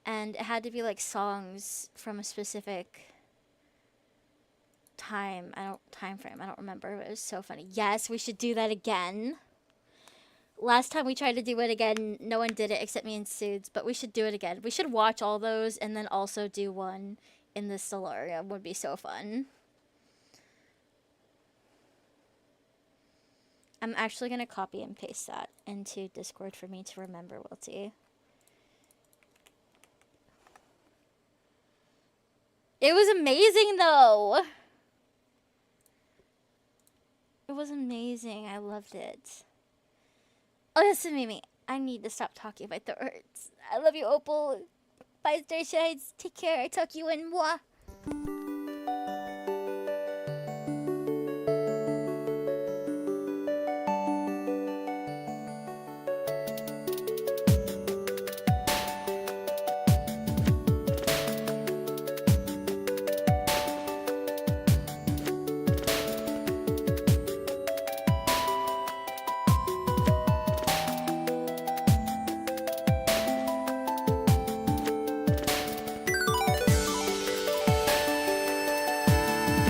and it had to be like songs from a specific time frame. I don't remember, but it was so funny. Yes, we should do that again. Last time we tried to do it again, no one did it except me and Sudes, but we should do it again. We should watch all those and then also do one in the Stellaria. Would be so fun. I'm actually going to copy and paste that into Discord for me to remember, Wilty. It was amazing, though. It was amazing. I loved it. Oh, listen, Mimi. I need to stop talking about the hurts. I love you, Opal. Bye, Starshines. Take care. I tuck you in. Mwah.